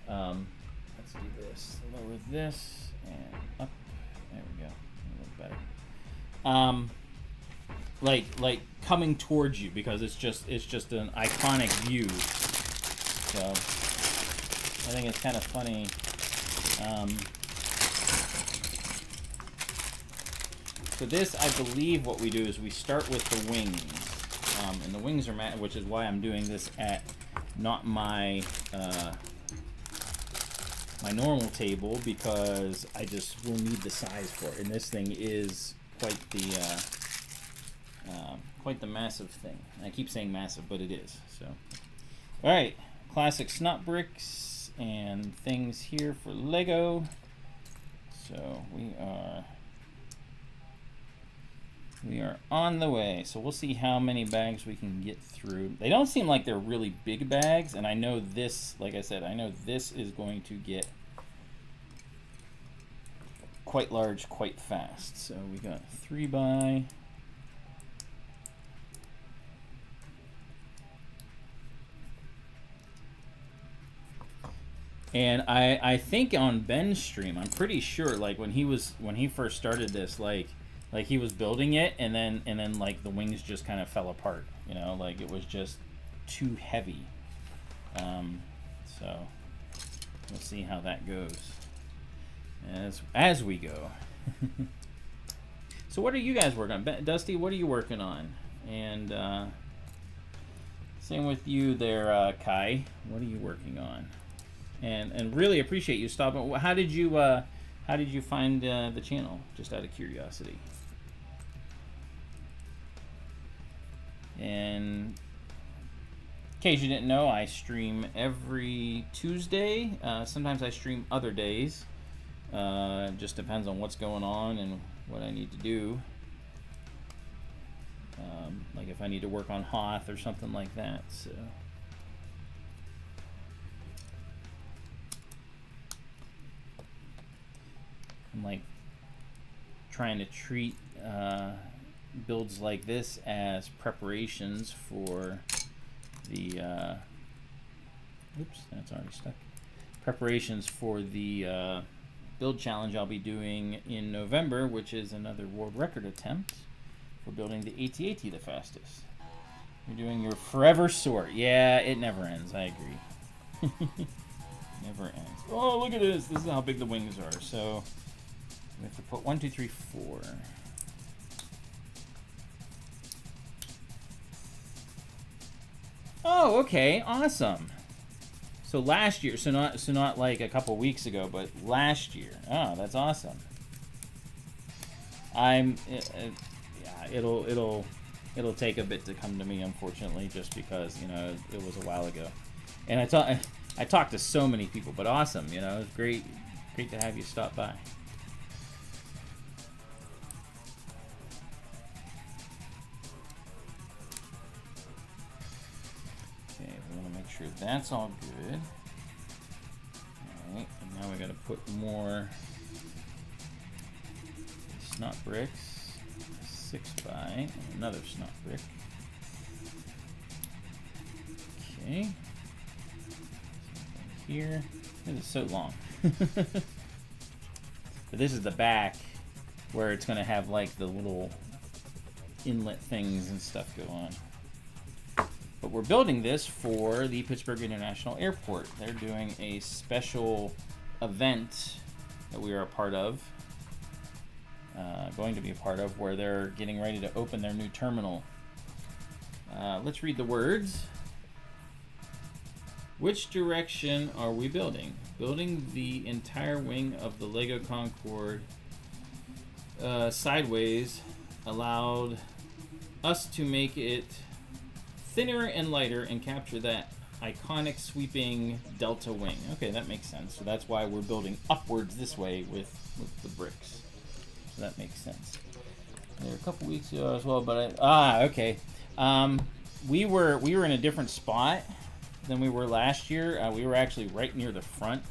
Let's do this, lower this, and up, there we go, a little better. Like coming towards you, because it's just an iconic view. So I think it's kind of funny. So this, I believe, what we do is we start with the wings, and the wings are which is why I'm doing this at not my my normal table, because I just will need the size for it, and this thing is quite the massive thing. I keep saying massive, but it is. So, all right, classic snot bricks and things here for Lego. So we are on the way. So we'll see how many bags we can get through. They don't seem like they're really big bags, and I know this, like I said, I know this is going to get quite large quite fast. So we got 3 by. And I think on Ben's stream, I'm pretty sure, like when he first started this, like he was building it, and then like the wings just kind of fell apart, you know, like it was just too heavy. So we'll see how that goes as we go. So what are you guys working on? Dusty, what are you working on? And same with you there, Kai. What are you working on? And really appreciate you stopping. How did you find the channel? Just out of curiosity. And in case you didn't know, I stream every Tuesday. Sometimes I stream other days. Just depends on what's going on and what I need to do. Like if I need to work on Hoth or something like that. So. I'm like trying to treat builds like this as preparations for the oops, that's already stuck. Preparations for the build challenge I'll be doing in November, which is another world record attempt for building the AT-AT the fastest. You're doing your forever sort. Yeah, it never ends. I agree. Never ends. Oh, look at this. This is how big the wings are. So we have to put 1, 2, 3, 4. Oh, okay, awesome. So last year, so not like a couple weeks ago, but last year. Oh, that's awesome. Yeah, it'll it'll take a bit to come to me, unfortunately, just because, you know, it was a while ago. And I talked to so many people, but awesome, you know, it was great to have you stop by. Okay, we want to make sure that's all good. All right, and now we got to put more snot bricks, 6x, and another snot brick. Okay. Here. This is so long. But this is the back where it's going to have like the little inlet things and stuff go on. But we're building this for the Pittsburgh International Airport. They're doing a special event that we are a part of, going to be a part of, where they're getting ready to open their new terminal. Let's read the words. Which direction are we building? Building the entire wing of the Lego Concorde sideways allowed us to make it thinner and lighter and capture that iconic sweeping delta wing. Okay, that makes sense. So that's why we're building upwards this way with the bricks. So that makes sense. There were a couple weeks ago as well, but okay. We were in a different spot than we were last year. We were actually right near the front.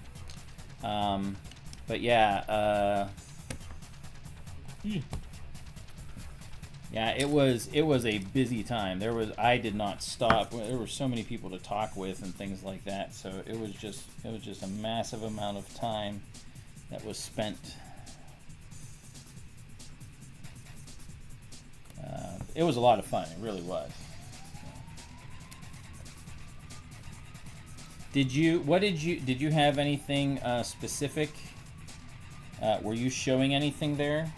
But yeah, yeah, it was a busy time. I did not stop. There were so many people to talk with and things like that. So it was just a massive amount of time that was spent. It was a lot of fun. It really was. Did you have anything specific? Were you showing anything there?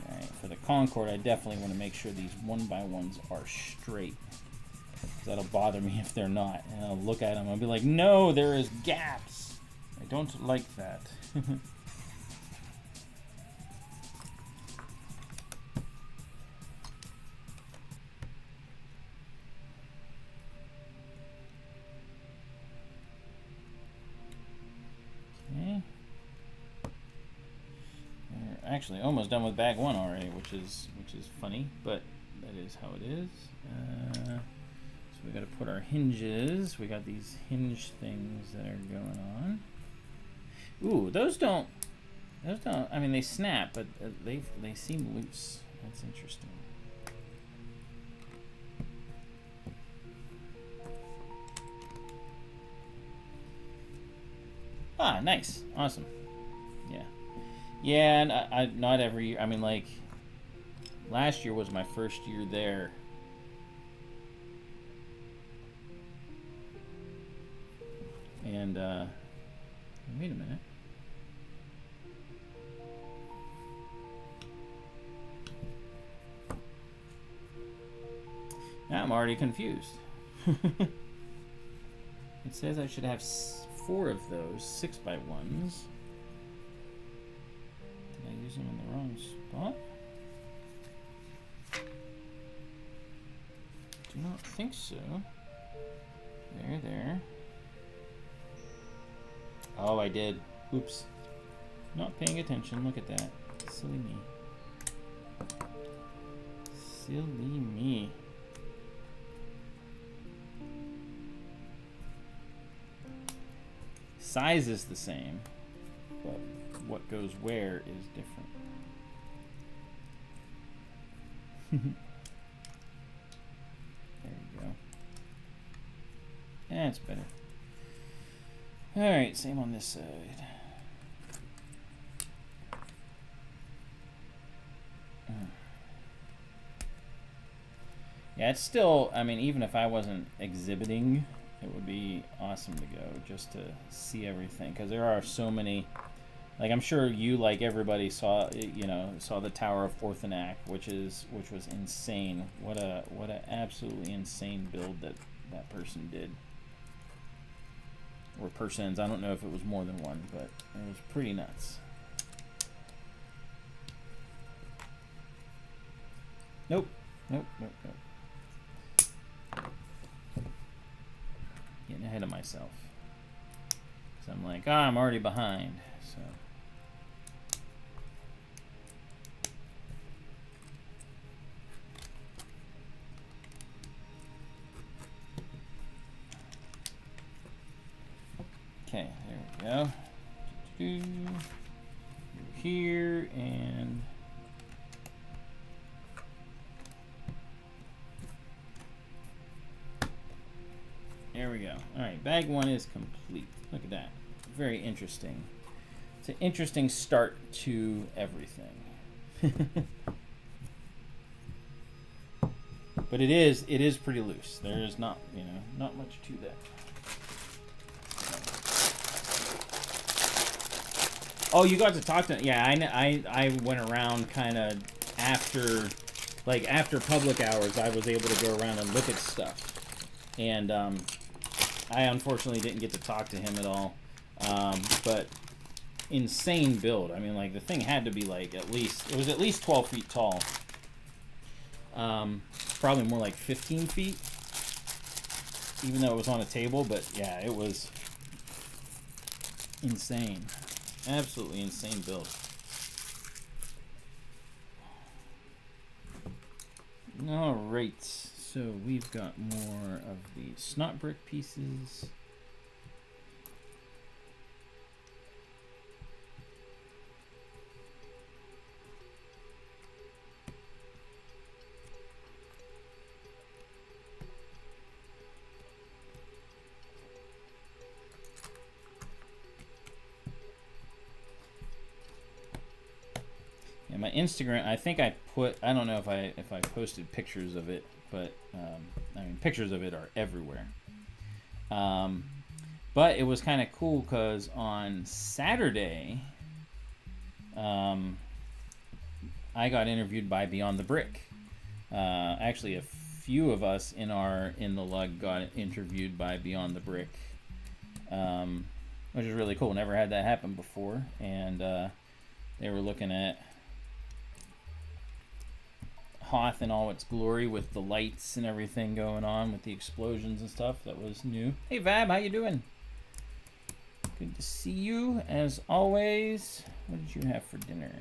All right, for the Concorde, I definitely want to make sure these 1x1s are straight. That'll bother me if they're not. And I'll look at them and I'll be like, no, there is gaps. I don't like that. Okay. We're actually almost done with bag 1 already, which is funny, but that is how it is. So we got to put our hinges. We got these hinge things that are going on. Ooh, those don't. I mean, they snap, but they seem loose. That's interesting. Ah, nice, awesome. Yeah, yeah, and I not every year. I mean, like last year was my first year there. And, wait a minute. Now I'm already confused. It says I should have 4 of those 6x1s. Did I use them in the wrong spot? Do not think so. There. Oh, I did. Oops. Not paying attention. Look at that. Silly me. Silly me. Size is the same, but what goes where is different. There you go. That's better. Alright, same on this side. Yeah, it's still, I mean, even if I wasn't exhibiting, it would be awesome to go just to see everything, because there are so many Like, I'm sure you, like everybody, saw the Tower of Orthonac, which was insane. What a absolutely insane build that person did, or persons. I don't know if it was more than one, but it was pretty nuts. Nope. Getting ahead of myself. So I'm like, I'm already behind. So. Okay, there we go. Here and there we go. All right, bag 1 is complete. Look at that. Very interesting. It's an interesting start to everything. But it is pretty loose. There is not much to that. Oh, you got to talk to... Yeah, I went around kind of after public hours. I was able to go around and look at stuff. And I unfortunately didn't get to talk to him at all. But insane build. I mean, like, the thing had to be, like, it was at least 12 feet tall. Probably more like 15 feet. Even though it was on a table. But, yeah, it was insane. Absolutely insane build. Alright, so we've got more of the snot brick pieces. My Instagram, I think I don't know if I posted pictures of it, but I mean, pictures of it are everywhere. But it was kind of cool because on Saturday, I got interviewed by Beyond the Brick. Actually, a few of us in the lug got interviewed by Beyond the Brick, which is really cool. Never had that happen before, and they were looking at Hoth in all its glory with the lights and everything going on with the explosions and stuff. That was new. Hey Vab, how you doing? Good to see you as always. What did you have for dinner?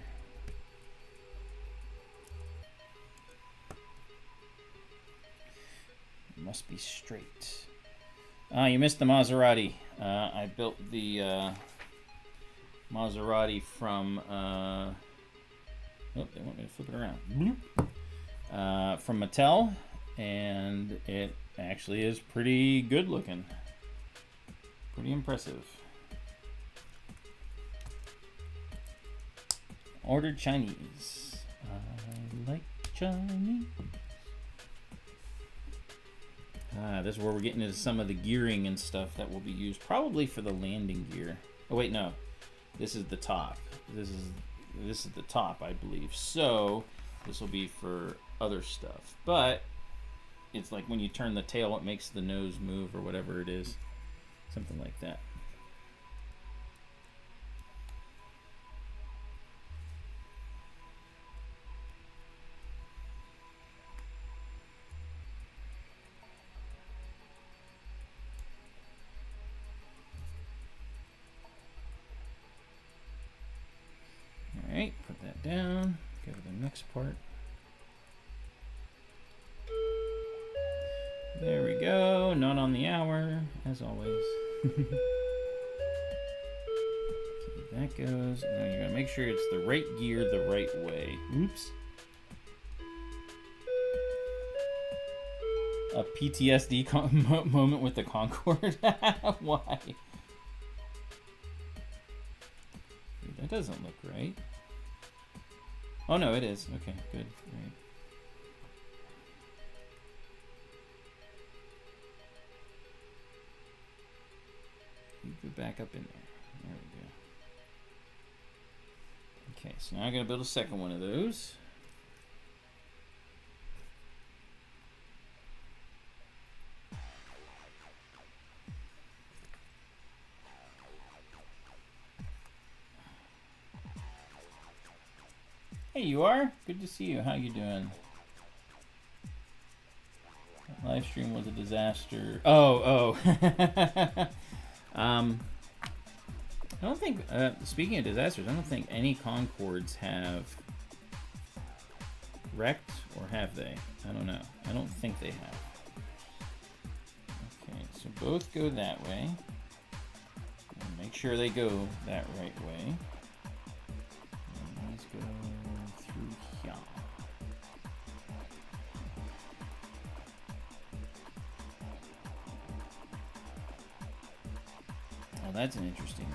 Must be straight. You missed the Maserati. I built the Maserati from oh, they want me to flip it around. Bloop. From Mattel, and it actually is pretty good looking. Pretty impressive. Ordered Chinese. I like Chinese. This is where we're getting into some of the gearing and stuff that will be used probably for the landing gear. Oh wait, no. This is the top. This is the top, I believe. So this will be for other stuff, but it's like when you turn the tail, it makes the nose move or whatever it is, something like that. All right, put that down. Go to the next part. There we go. Not on the hour, as always. Okay, that goes. Now you're gonna make sure it's the right gear the right way. Oops. A PTSD moment with the Concorde. Why? That doesn't look right. Oh no, it is. Okay, good. Right. You go back up in there. There we go. Okay, so now I'm going to build a second one of those. Hey, you are? Good to see you. How you doing? That live stream was a disaster. Oh. I don't think, speaking of disasters, I don't think any Concords have wrecked, or have they? I don't know. I don't think they have. Okay, so both go that way. Make sure they go that right way. And these go through here. Oh, that's an interesting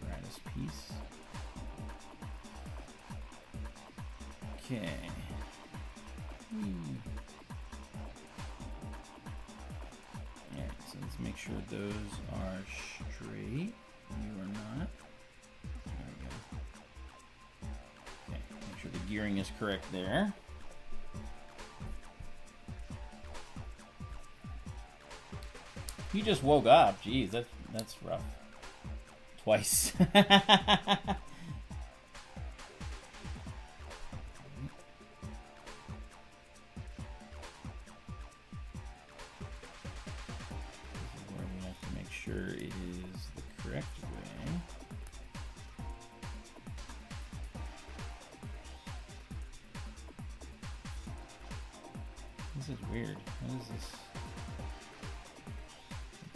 apparatus piece. Okay. Alright, so let's make sure those are straight. You are not. There we go. Okay, make sure the gearing is correct there. You just woke up. Jeez, that's rough. Twice.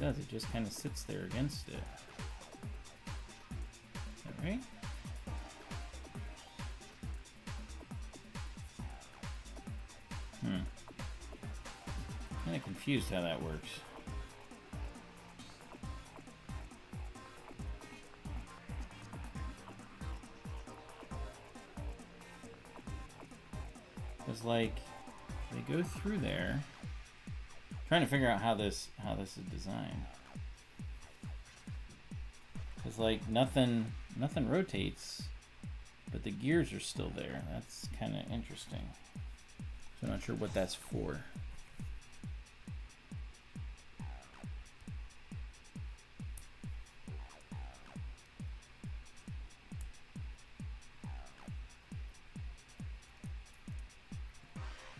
It just kind of sits there against it. Is that right? Kind of confused how that works. Because like they go through there. Trying to figure out how this is designed, because like nothing rotates, but the gears are still there. That's kind of interesting. So I'm not sure what that's for.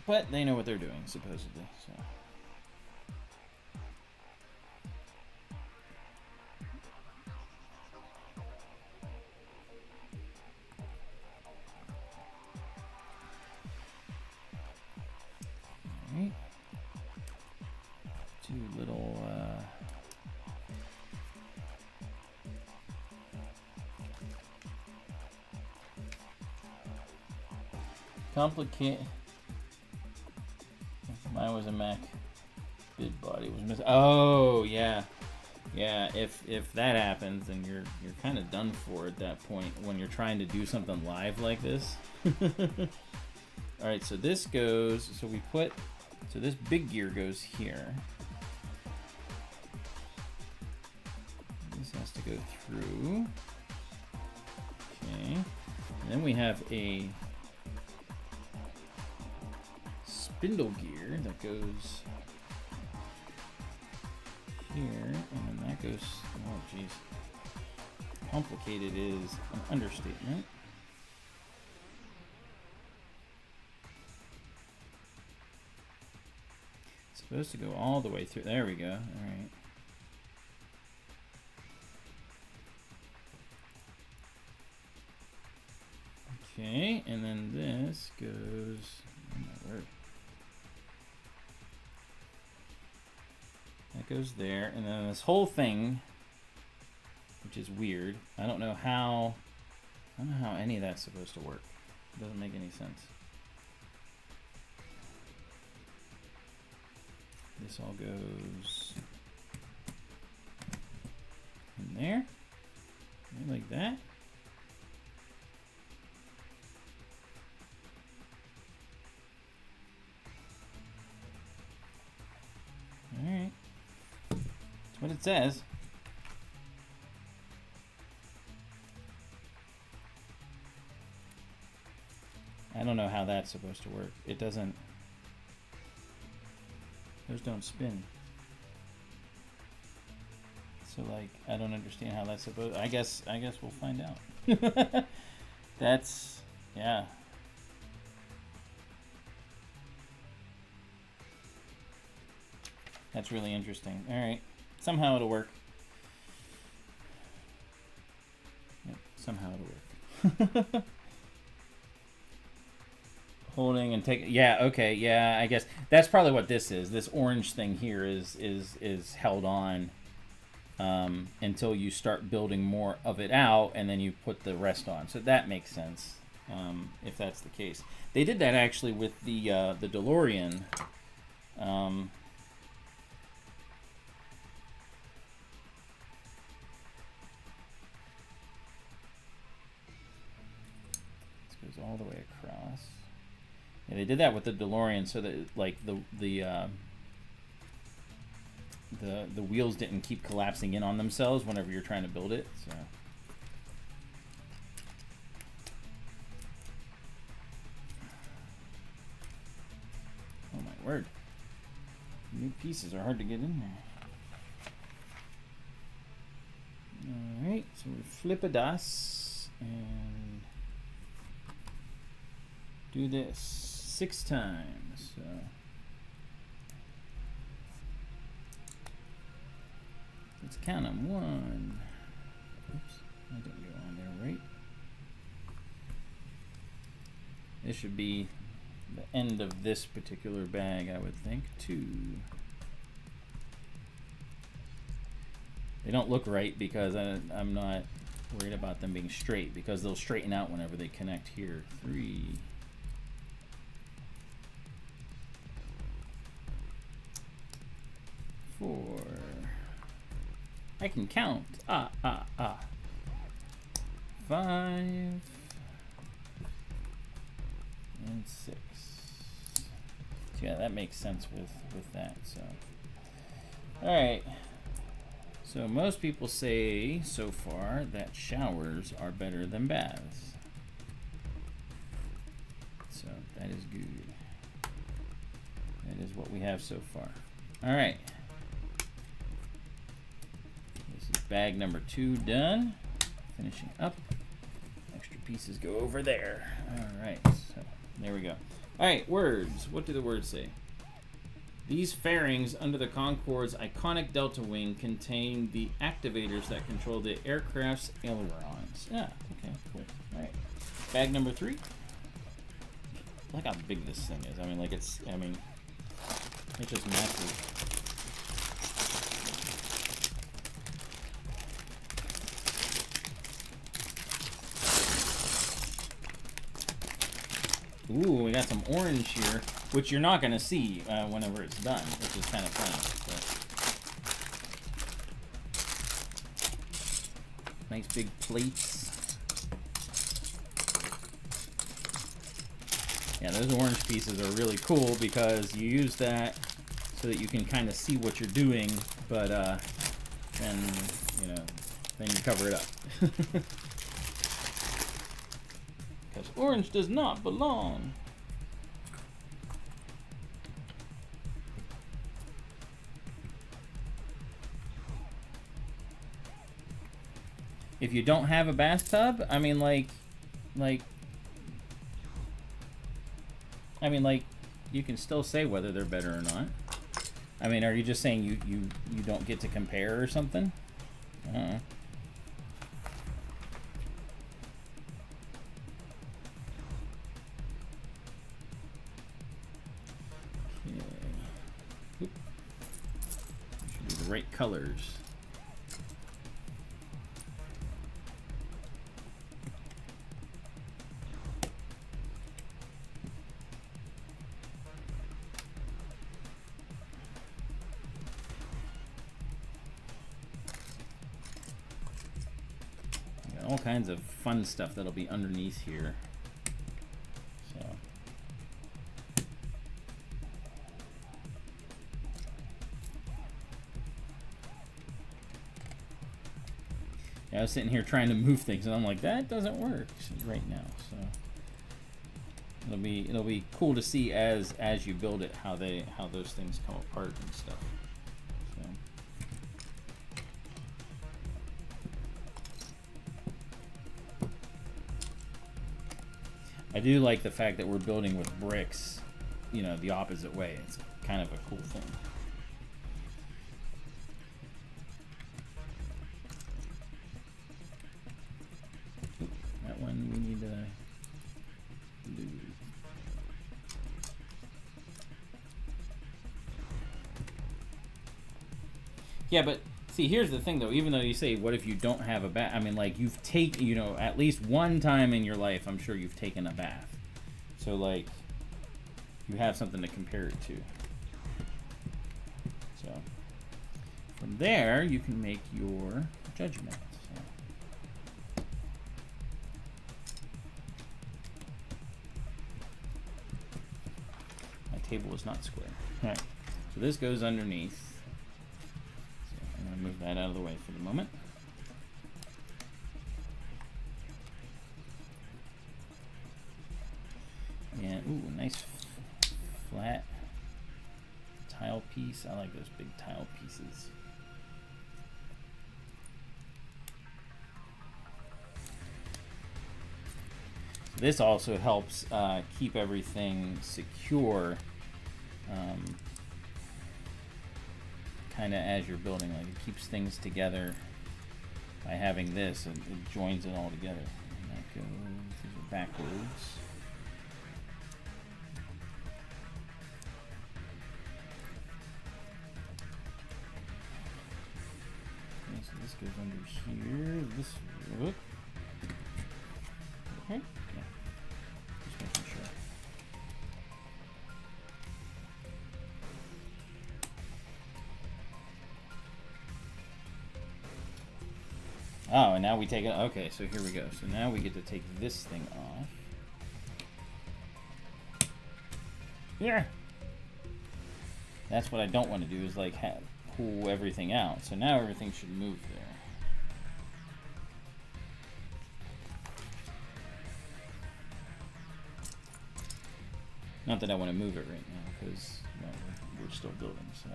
But they know what they're doing, supposedly. So. Complicated. Mine was a Mac bid body was missing. Oh yeah, yeah. If that happens, then you're kind of done for at that point when you're trying to do something live like this. All right, so this goes. So we put. So this big gear goes here. This has to go through. Okay, and then we have a spindle gear that goes here, and then that goes, oh geez, complicated is an understatement. It's supposed to go all the way through, there we go, all right. Okay, and then this goes, oh my word. That goes there, and then this whole thing, which is weird. I don't know how any of that's supposed to work. It doesn't make any sense. This all goes in there, like that. All right. What it says. that's supposed to work. It doesn't. Those don't spin. So like, I don't understand how that's supposed. I guess we'll find out. That's, yeah. That's really interesting. All right, somehow it'll work. Yep, somehow it'll work. Holding and take. Yeah. Okay. Yeah. I guess that's probably what this is. This orange thing here is held on until you start building more of it out, and then you put the rest on. So that makes sense if that's the case. They did that actually with the DeLorean. This goes all the way across. Yeah, they did that with the DeLorean so that like the wheels didn't keep collapsing in on themselves whenever you're trying to build it. So. Oh my word. New pieces are hard to get in there. Alright, so we flip a das and do this 6 times. So. Let's count them. 1. Oops, that didn't go on there, right? This should be the end of this particular bag, I would think. 2. They don't look right because I'm not worried about them being straight, because they'll straighten out whenever they connect here. 3. 4. I can count. 5. And 6. So yeah, that makes sense with that. So, all right. So most people say so far that showers are better than baths. So that is good. That is what we have so far. All right. Bag number 2 done. Finishing up. Extra pieces go over there. All right, so there we go. All right, words. What do the words say? These fairings under the Concorde's iconic delta wing contain the activators that control the aircraft's ailerons. Yeah, okay, cool. All right, bag number 3. Look how big this thing is. I mean, like it's just massive. Ooh, we got some orange here, which you're not going to see whenever it's done, which is kind of funny. But nice big plates. Yeah, those orange pieces are really cool because you use that so that you can kind of see what you're doing, but then you cover it up. Because orange does not belong. If you don't have a bathtub, I mean, you can still say whether they're better or not. I mean, are you just saying you don't get to compare or something? I don't know. Right colors. Got all kinds of fun stuff that'll be underneath here. So. Yeah, I was sitting here trying to move things, and I'm like, that doesn't work right now. So, It'll be cool to see as you build it how those things come apart and stuff. So. I do like the fact that we're building with bricks, you know, the opposite way. It's kind of a cool thing. That one we need to do. Yeah, but see, here's the thing though, even though you say, what if you don't have a bath? I mean, like, you've taken, you know, at least one time in your life, I'm sure you've taken a bath. So, like, you have something to compare it to. So, from there, you can make your judgment. So. My table is not square. All right, so this goes underneath. I'm going to move that out of the way for the moment. And, ooh, nice flat tile piece. I like those big tile pieces. This also helps keep everything secure. Kind of as you're building, like, it keeps things together by having this, and it joins it all together. And that goes backwards. Okay, so this goes under here. This, whoop. Okay, yeah. Just making sure. Oh, and now we take it. Okay, so here we go. So now we get to take this thing off. Yeah. That's what I don't want to do, is like pull everything out. So now everything should move there. Not that I want to move it right now, because we're still building. So.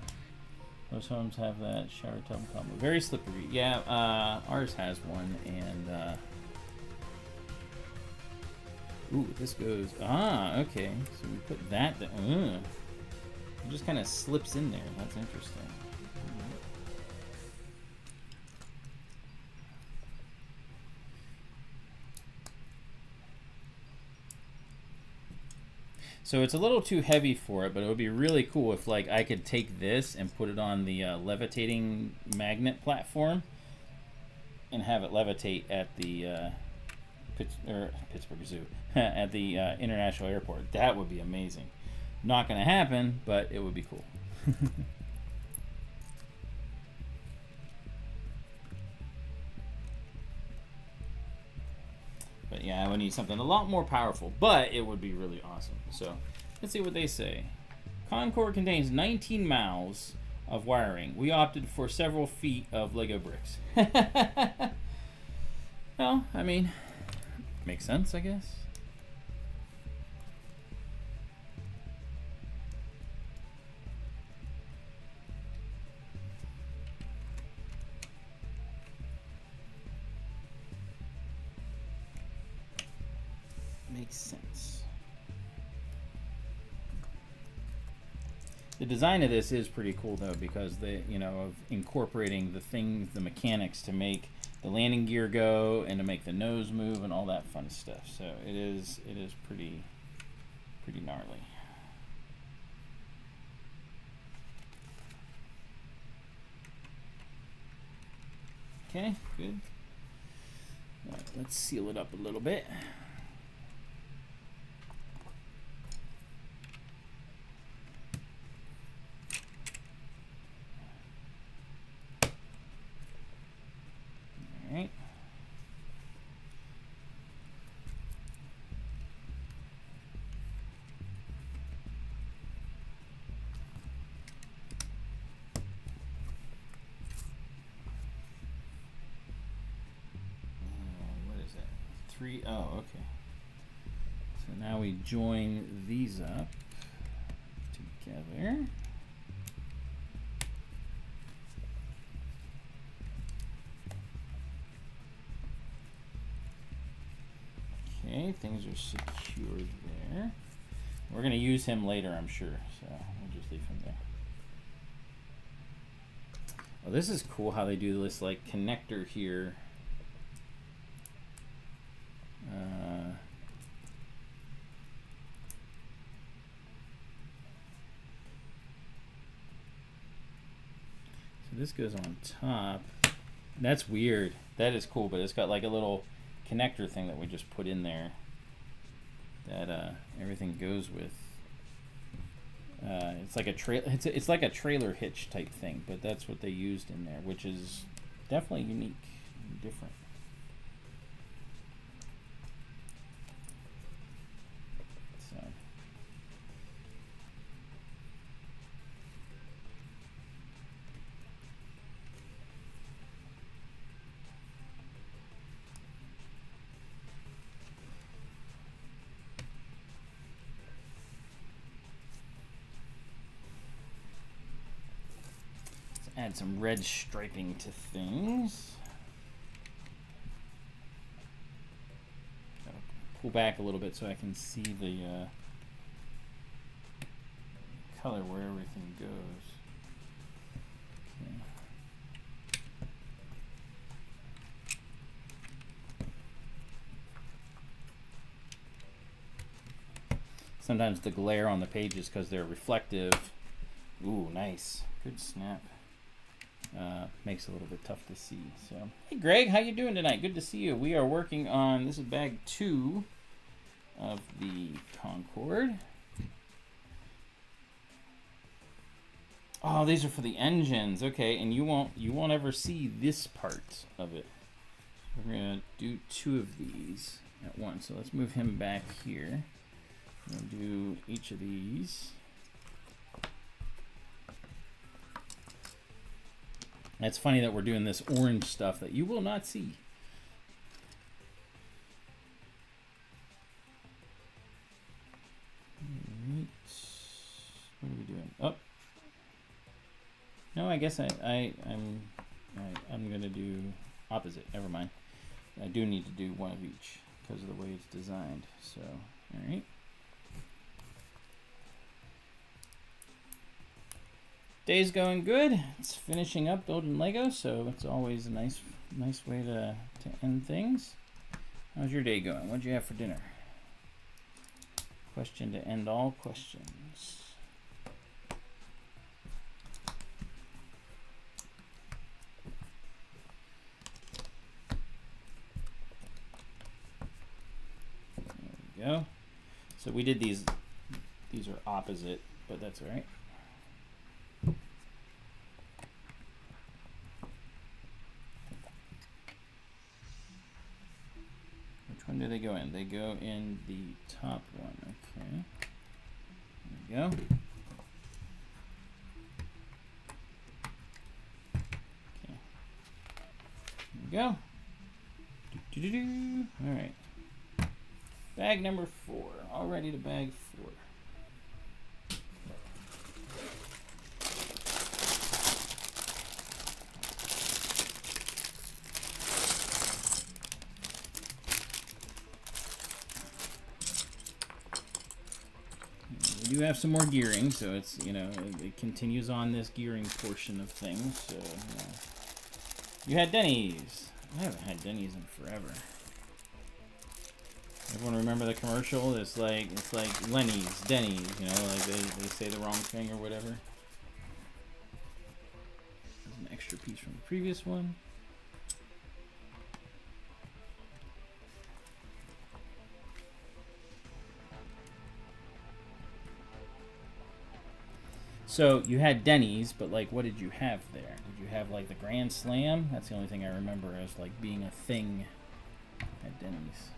Most homes have that shower tub combo. Very slippery. Yeah, ours has one, and ooh, this goes. Ah, okay. So we put that. It just kind of slips in there. That's interesting. So it's a little too heavy for it, but it would be really cool if, like, I could take this and put it on the levitating magnet platform and have it levitate at the Pittsburgh Zoo, at the International Airport. That would be amazing. Not going to happen, but it would be cool. But yeah, I would need something a lot more powerful, but it would be really awesome. So let's see what they say. Concorde contains 19 miles of wiring. We opted for several feet of Lego bricks. Well, I mean, makes sense, I guess. Makes sense. The design of this is pretty cool though, because they, you know, of incorporating the things, the mechanics to make the landing gear go and to make the nose move and all that fun stuff. So it is pretty gnarly. Okay, good. All right, let's seal it up a little bit. All right. What is that? 3, oh, okay. So now we join these up together. Okay, things are secured there. We're going to use him later, I'm sure, so we'll just leave him there. Oh, this is cool how they do this like connector here. So this goes on top. That's weird. That is cool, but it's got like a little connector thing that we just put in there that everything goes with. It's like it's like a trailer hitch type thing, but that's what they used in there, which is definitely unique and different. So add some red striping to things. Gotta pull back a little bit so I can see the color where everything goes. Okay. Sometimes the glare on the pages because they're reflective. Ooh, nice. Good snap. Makes it a little bit tough to see. So, hey Greg, how you doing tonight? Good to see you. We are working on, this is bag 2 of the Concorde. Oh, these are for the engines. Okay, and you won't ever see this part of it. We're gonna do 2 of these at once. So let's move him back here. We'll do each of these. It's funny that we're doing this orange stuff that you will not see. Right. What are we doing? Oh. No, I guess I'm gonna do opposite. Never mind. I do need to do one of each because of the way it's designed. So, all right. Day's going good. It's finishing up building Lego, so it's always a nice way to end things. How's your day going? What'd you have for dinner? Question to end all questions. There we go. So we did these are opposite, but that's all right. When do they go in? They go in the top one. Okay. There we go. Okay. There we go. Do-do-do-do. All right. Bag number 4. All ready to bag 4. We do have some more gearing, so it's, you know, it continues on this gearing portion of things. So, you had Denny's. I haven't had Denny's in forever. Everyone remember the commercial? It's like Lenny's, Denny's. You know, like they say the wrong thing or whatever. There's an extra piece from the previous one. So you had Denny's, but like, what did you have there? Did you have like the Grand Slam? That's the only thing I remember as like being a thing at Denny's.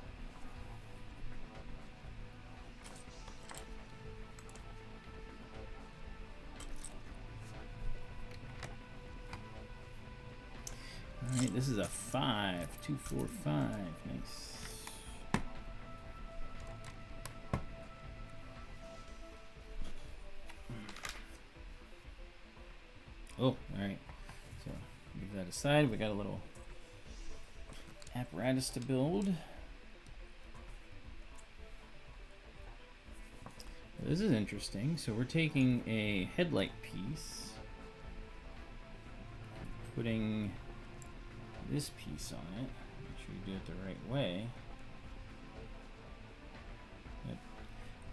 All right, this is a 5, 2, 4, 5. Nice. Oh, all right. So move that aside. We got a little apparatus to build. This is interesting. So we're taking a headlight piece, putting this piece on it. Make sure you do it the right way. Yep.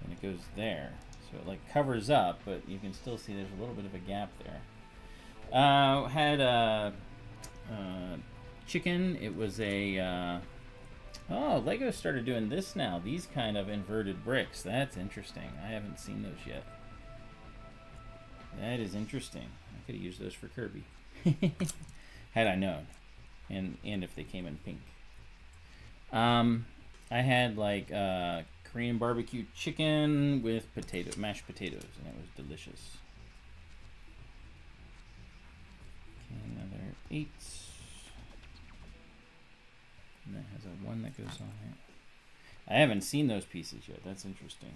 And it goes there. So it like covers up, but you can still see there's a little bit of a gap there. Had a chicken. It was a oh, Lego started doing this now. These kind of inverted bricks. That's interesting. I haven't seen those yet. That is interesting. I could have used those for Kirby. Had I known. And if they came in pink. I had like Korean barbecue chicken with mashed potatoes, and it was delicious. Okay, another 8. And that has a 1 that goes on it. I haven't seen those pieces yet. That's interesting.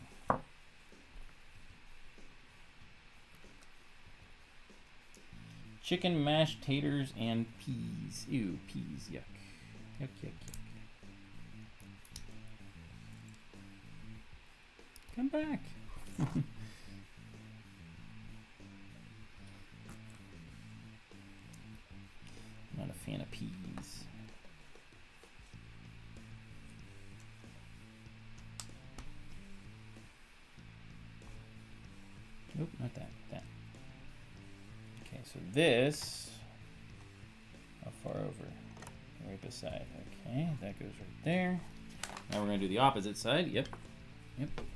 Chicken, mashed taters, and peas. Ew, peas. Yuck. Yuck, yuck, yuck. Come back. Not a fan of peas. Nope, not that. That. Okay, so this. How far over? Right beside. Okay, that goes right there. Now we're going to do the opposite side. Yep. Yep. There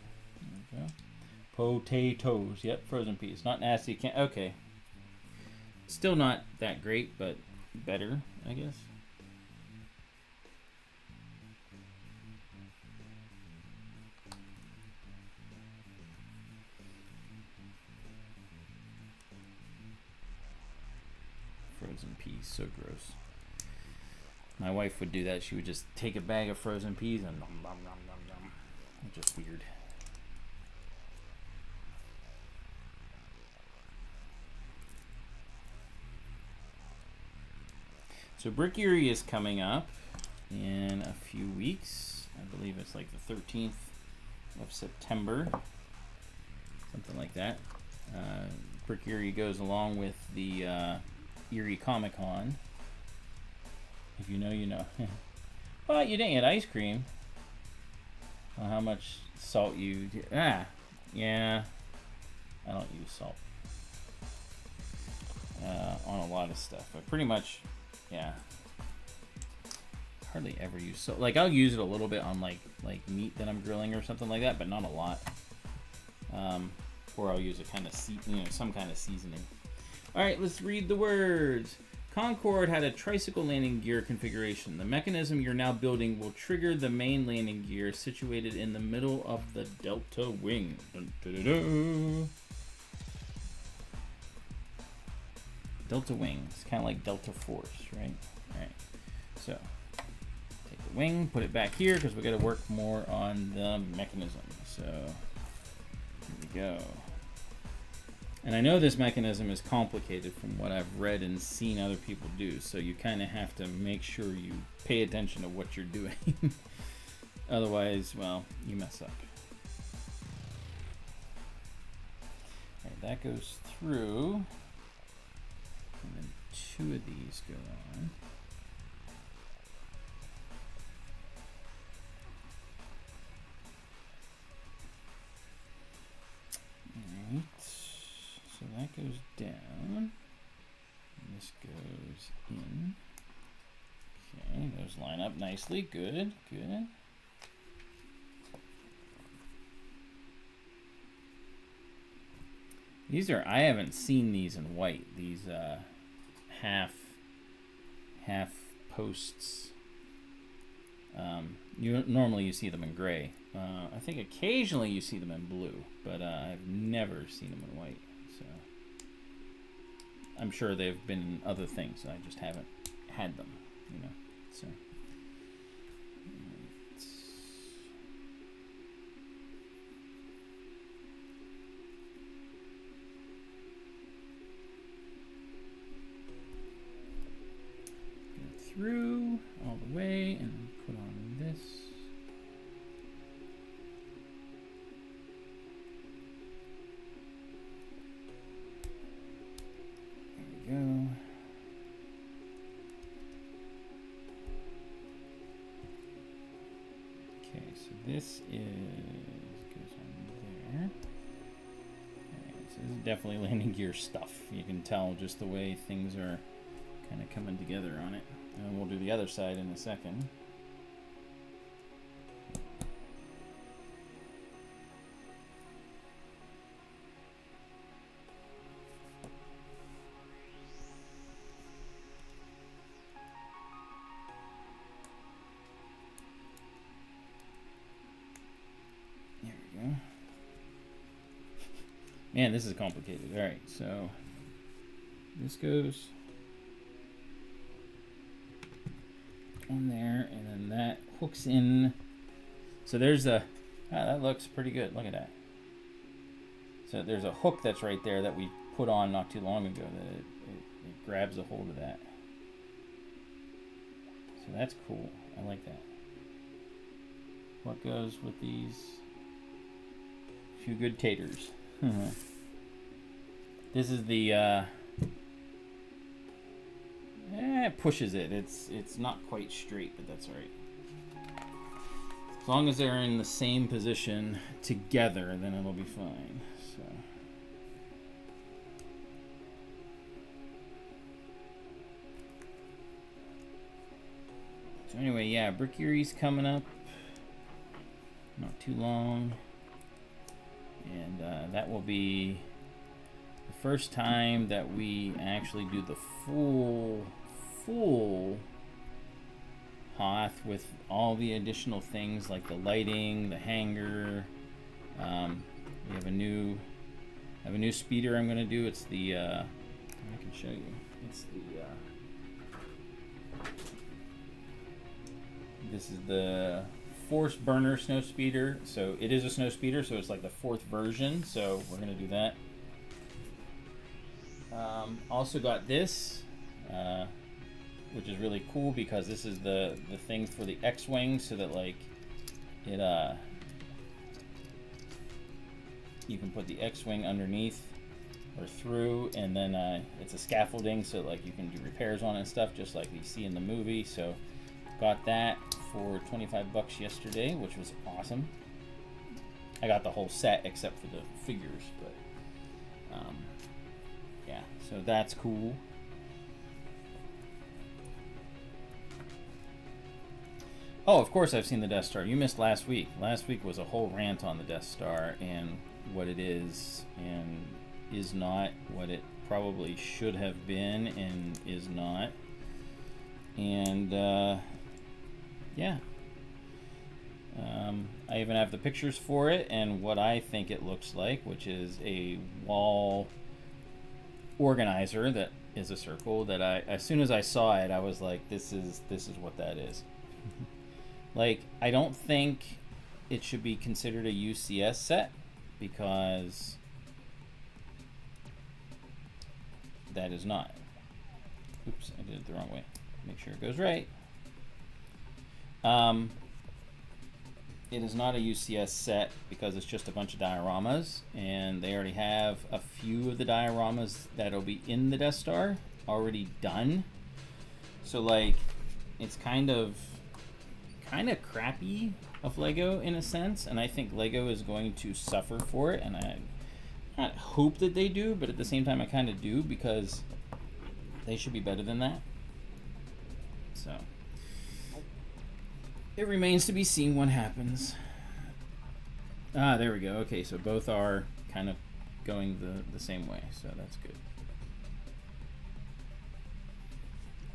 we go. Potatoes. Yep, frozen peas. Not nasty. Can't. Okay. Still not that great, but better, I guess. Frozen peas, so gross. My wife would do that. She would just take a bag of frozen peas and nom, nom, nom, nom, nom. It's just weird. So Brickery is coming up in a few weeks. I believe it's like the 13th of September, something like that. Brickery goes along with the Erie Comic Con. If you know, you know. But you didn't get ice cream. Well, how much salt you do? Yeah. I don't use salt on a lot of stuff, but pretty much, yeah. Hardly ever use salt. Like I'll use it a little bit on like meat that I'm grilling or something like that, but not a lot. Or I'll use a kind of some kind of seasoning. All right, let's read the words. Concorde had a tricycle landing gear configuration. The mechanism you're now building will trigger the main landing gear situated in the middle of the Delta wing. Dun, dun, dun, dun. Delta wing. It's kind of like Delta Force, right? All right. So take the wing, put it back here because we got to work more on the mechanism. So here we go. And I know this mechanism is complicated from what I've read and seen other people do, so you kind of have to make sure you pay attention to what you're doing. Otherwise, well, you mess up. All right, that goes through. And then 2 of these go on. All right. So that goes down, and this goes in. Okay, those line up nicely. Good, good. These are, I haven't seen these in white. These half posts. Normally you see them in gray. I think occasionally you see them in blue, but I've never seen them in white. So I'm sure they've been in other things. I just haven't had them, you know. So through all the way and put on this. There we go. Okay, so this goes on there. So this is definitely landing gear stuff. You can tell just the way things are kind of coming together on it. And we'll do the other side in a second. There we go. Man, this is complicated. All right, so this goes on there, and then that hooks in. So there's a, that looks pretty good. Look at that. So there's a hook that's right there that we put on not too long ago that it grabs a hold of that. So that's cool. I like that. What goes with these? A few good taters. This is the it pushes it. It's not quite straight, but that's all right. As long as they're in the same position together, then it'll be fine. So anyway, yeah, Brick Erie's coming up. Not too long. And that will be the first time that we actually do the full Hoth with all the additional things like the lighting, the hanger. We have a new speeder I'm going to do. It's the I can show you. It's the this is the force burner snow speeder. So it is a snow speeder, so it's like the 4th version. So we're going to do that. Also got this, which is really cool because this is the thing for the X-wing, so that like it you can put the X-wing underneath or through, and then it's a scaffolding, so like you can do repairs on it and stuff, just like you see in the movie. So got that for 25 bucks yesterday, which was awesome. I got the whole set except for the figures, but yeah, so that's cool. Oh, of course I've seen the Death Star. You missed last week. Last week was a whole rant on the Death Star and what it is and is not, what it probably should have been and is not. And yeah. I even have the pictures for it and what I think it looks like, which is a wall organizer that is a circle that as soon as I saw it, I was like, this is what that is. Like, I don't think it should be considered a UCS set because that is not. Oops, I did it the wrong way. Make sure it goes right. It is not a UCS set because it's just a bunch of dioramas, and they already have a few of the dioramas that'll be in the Death Star already done. So like, it's kind of crappy of Lego in a sense, and I think Lego is going to suffer for it, and I not hope that they do, but at the same time I kind of do, because they should be better than that. So it remains to be seen what happens. Ah, there we go. Okay, so both are kind of going the same way, so that's good.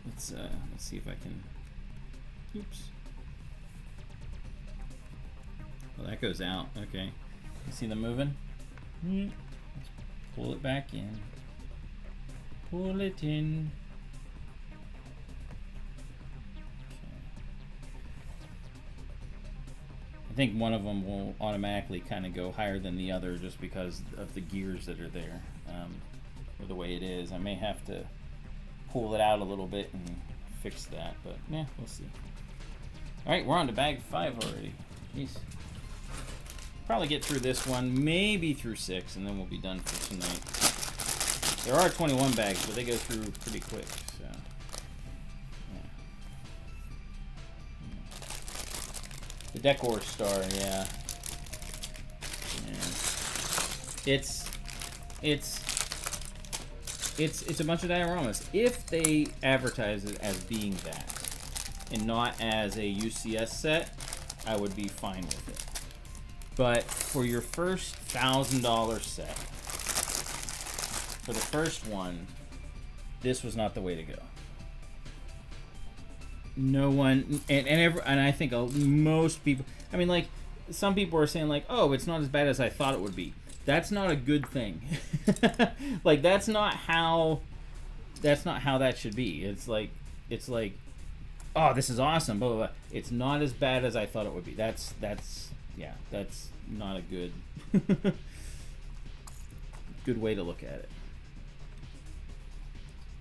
Let's see if I can. Oops. Well, that goes out. Okay. You see them moving? Let's pull it back in. Pull it in. I think one of them will automatically kind of go higher than the other just because of the gears that are there, or the way it is. I may have to pull it out a little bit and fix that, but yeah, we'll see. All right, we're on to bag 5 already. Jeez. Probably get through this one, maybe through 6, and then we'll be done for tonight. There are 21 bags, but they go through pretty quick, so. Yeah. The Decor Star, yeah. It's a bunch of dioramas. If they advertise it as being that, and not as a UCS set, I would be fine with it. But for your first $1,000 set, for the first one, this was not the way to go. No one, and I think most people, I mean, like, some people are saying like, oh, it's not as bad as I thought it would be. That's not a good thing. Like, that's not how that should be. It's like, oh, this is awesome, blah, blah, blah. It's not as bad as I thought it would be. That's not a good good way to look at it.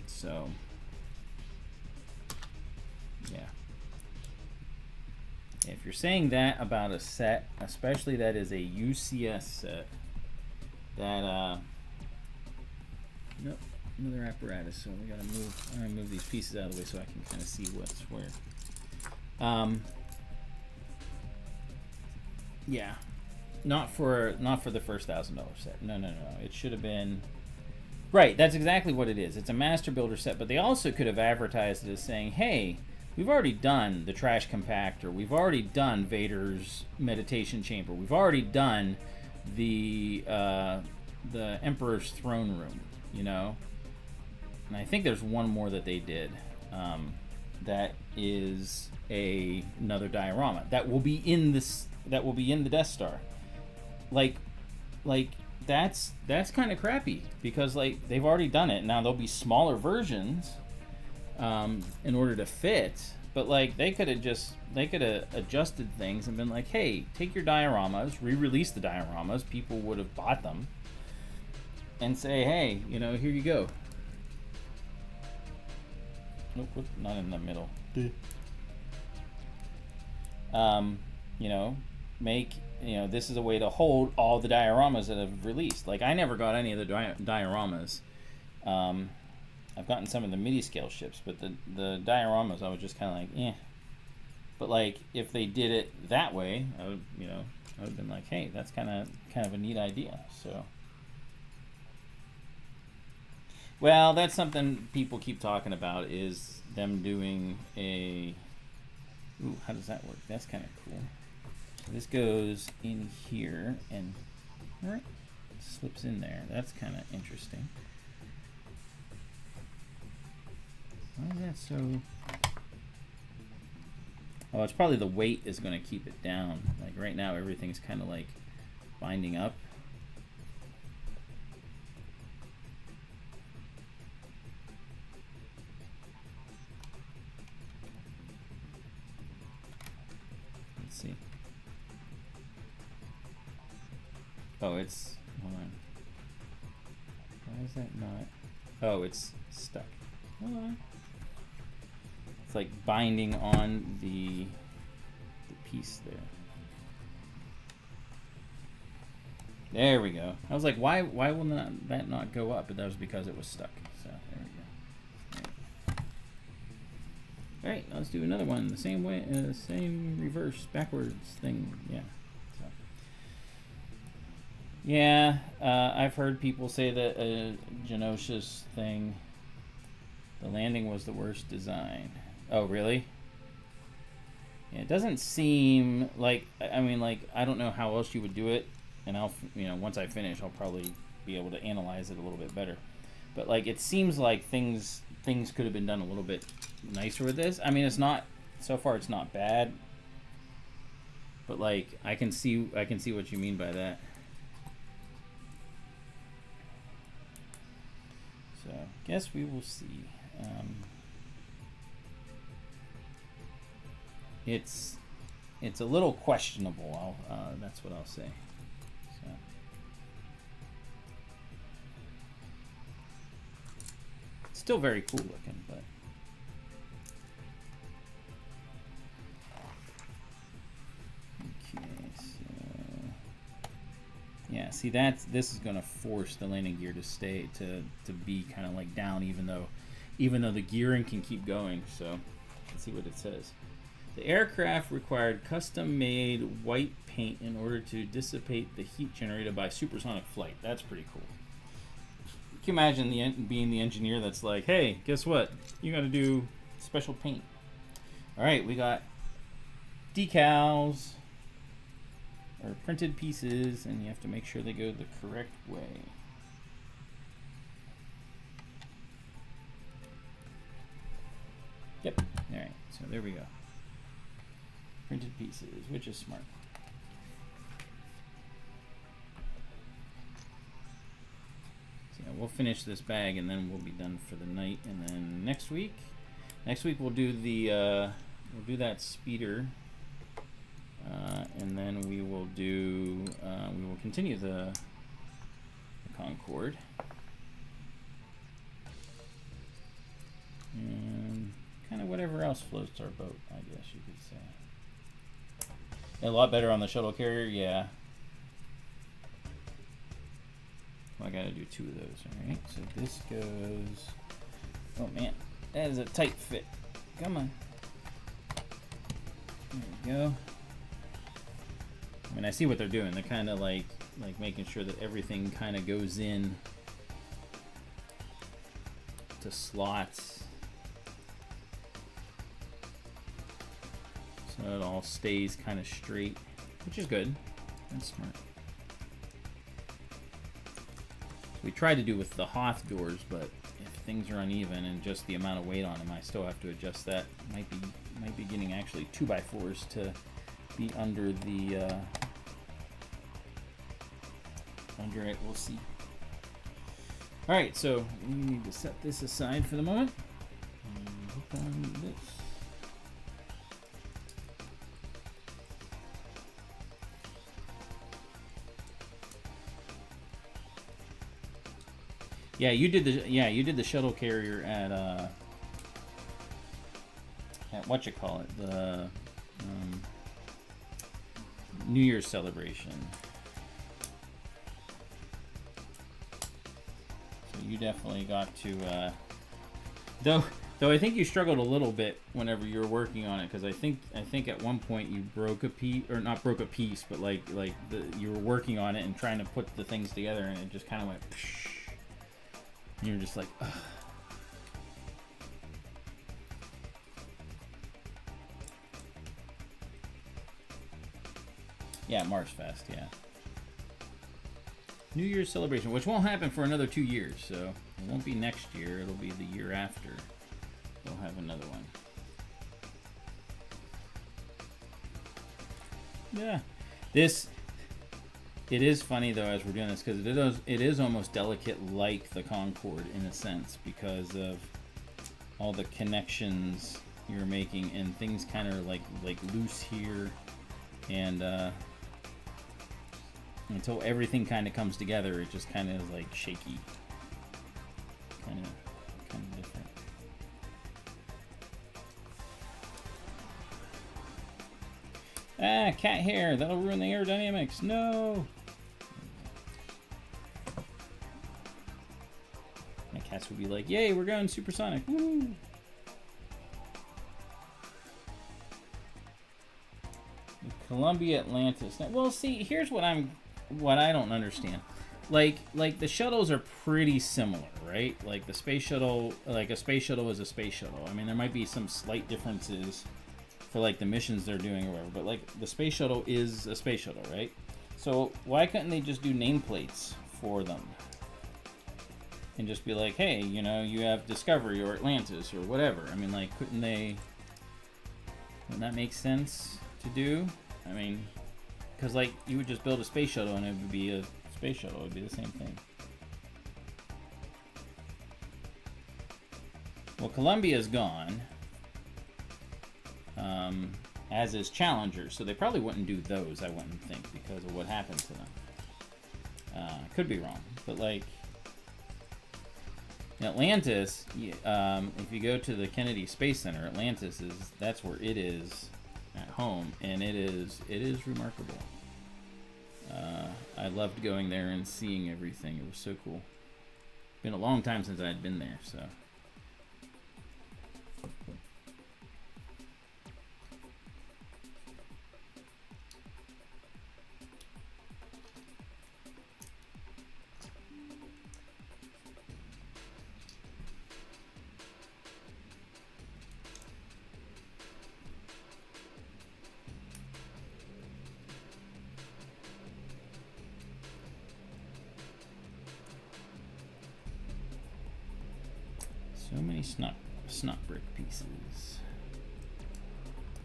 So, yeah. If you're saying that about a set, especially that is a UCS set, that nope, another apparatus. So we gotta move. I'm gonna move these pieces out of the way so I can kind of see what's where. Yeah, not for the first $1,000 set. No. It should have been. Right, that's exactly what it is. It's a Master Builder set, but they also could have advertised it as saying, "Hey, we've already done the trash compactor. We've already done Vader's meditation chamber. We've already done the Emperor's throne room." You know, and I think there's one more that they did. That is another diorama that will be in this. That will be in the Death Star. Like that's kind of crappy because like they've already done it. Now there'll be smaller versions in order to fit, but like they could have adjusted things and been like, hey, take your dioramas, re-release the dioramas. People would have bought them and say, hey, you know, here you go. Nope, not in the middle. You know, this is a way to hold all the dioramas that have released. Like, I never got any of the dioramas. I've gotten some of the MIDI scale ships, but the dioramas, I was just kind of like, eh. But like, if they did it that way, I would have been like, hey, that's kind of a neat idea. So, well, that's something people keep talking about, is them doing a. Ooh, how does that work? That's kind of cool. So this goes in here and slips in there. That's kind of interesting. Why is that so? Oh, it's probably the weight is going to keep it down. Like right now, everything's kind of like binding up. Let's see. Oh, it's, hold on. Why is that not? Oh, it's stuck. Hold on. It's like binding on the piece there. There we go. I was like, why will that not go up? But that was because it was stuck. So there we go. All right, let's do another one the same way, same reverse backwards thing. Yeah. So. Yeah, I've heard people say that Genosha's thing, the landing was the worst design. Oh, really? Yeah, it doesn't seem like, I mean, like, I don't know how else you would do it, and I'll, once I finish, I'll probably be able to analyze it a little bit better. But like, it seems like things could have been done a little bit nicer with this. I mean, it's not, so far it's not bad, but like, I can see what you mean by that. So, guess we will see. It's a little questionable. That's what I'll say. So. Still very cool looking, but See, this is going to force the landing gear to stay to be kind of like down, even though the gearing can keep going. So let's see what it says. The aircraft required custom-made white paint in order to dissipate the heat generated by supersonic flight. That's pretty cool. Can you imagine being the engineer that's like, hey, guess what? You got to do special paint. All right, we got decals or printed pieces, and you have to make sure they go the correct way. Yep. All right. So there we go. Printed pieces, which is smart. So yeah, we'll finish this bag, and then we'll be done for the night. And then next week we'll do the that speeder, and then we will continue the Concorde, and kind of whatever else floats our boat, I guess you could say. A lot better on the shuttle carrier, yeah. Well, I gotta do 2 of those, alright? So this goes... Oh man, that is a tight fit. Come on. There we go. I mean, I see what they're doing. They're kind of like making sure that everything kind of goes in to slots, so it all stays kind of straight, which is good. That's smart. So we tried to do with the Hoth doors, but if things are uneven and just the amount of weight on them, I still have to adjust that. Might be getting actually 2x4s to be under the under it. We'll see. All right, so we need to set this aside for the moment. And hook on this. Yeah, you did the shuttle carrier at whatchamacallit, the New Year's celebration. So you definitely got to though I think you struggled a little bit whenever you were working on it, because I think at one point you broke a piece, or not broke a piece, but you were working on it and trying to put the things together, and it just kind of went psh, and you're just like, ugh. Yeah, Mars Fest, yeah. New Year's celebration, which won't happen for another 2 years, so it won't be next year, it'll be the year after. We'll have another one. Yeah. It is funny though as we're doing this, because it is almost delicate like the Concorde in a sense, because of all the connections you're making, and things kind of like loose here, and until everything kind of comes together, it just kind of is like shaky, kind of different. Ah, cat hair, that'll ruin the aerodynamics. No. My cats would be like, yay, we're going supersonic. Woo. Columbia Atlantis. Now, well, see, here's what I don't understand. Like the shuttles are pretty similar, right? Like the space shuttle, like a space shuttle is a space shuttle. I mean, there might be some slight differences for like the missions they're doing or whatever, but like the space shuttle is a space shuttle, right? So why couldn't they just do nameplates for them and just be like, hey, you know, you have Discovery or Atlantis or whatever? I mean, like, wouldn't that make sense to do? I mean, because like you would just build a space shuttle and it would be a space shuttle. It would be the same thing. Well, Columbia's gone, as is Challenger, so they probably wouldn't do those, I wouldn't think, because of what happened to them. Could be wrong, but like Atlantis, if you go to the Kennedy Space Center, Atlantis that's where it is at home, and it is remarkable. I loved going there and seeing everything. It was so cool. Been a long time since I'd been there, so. So many snot brick pieces,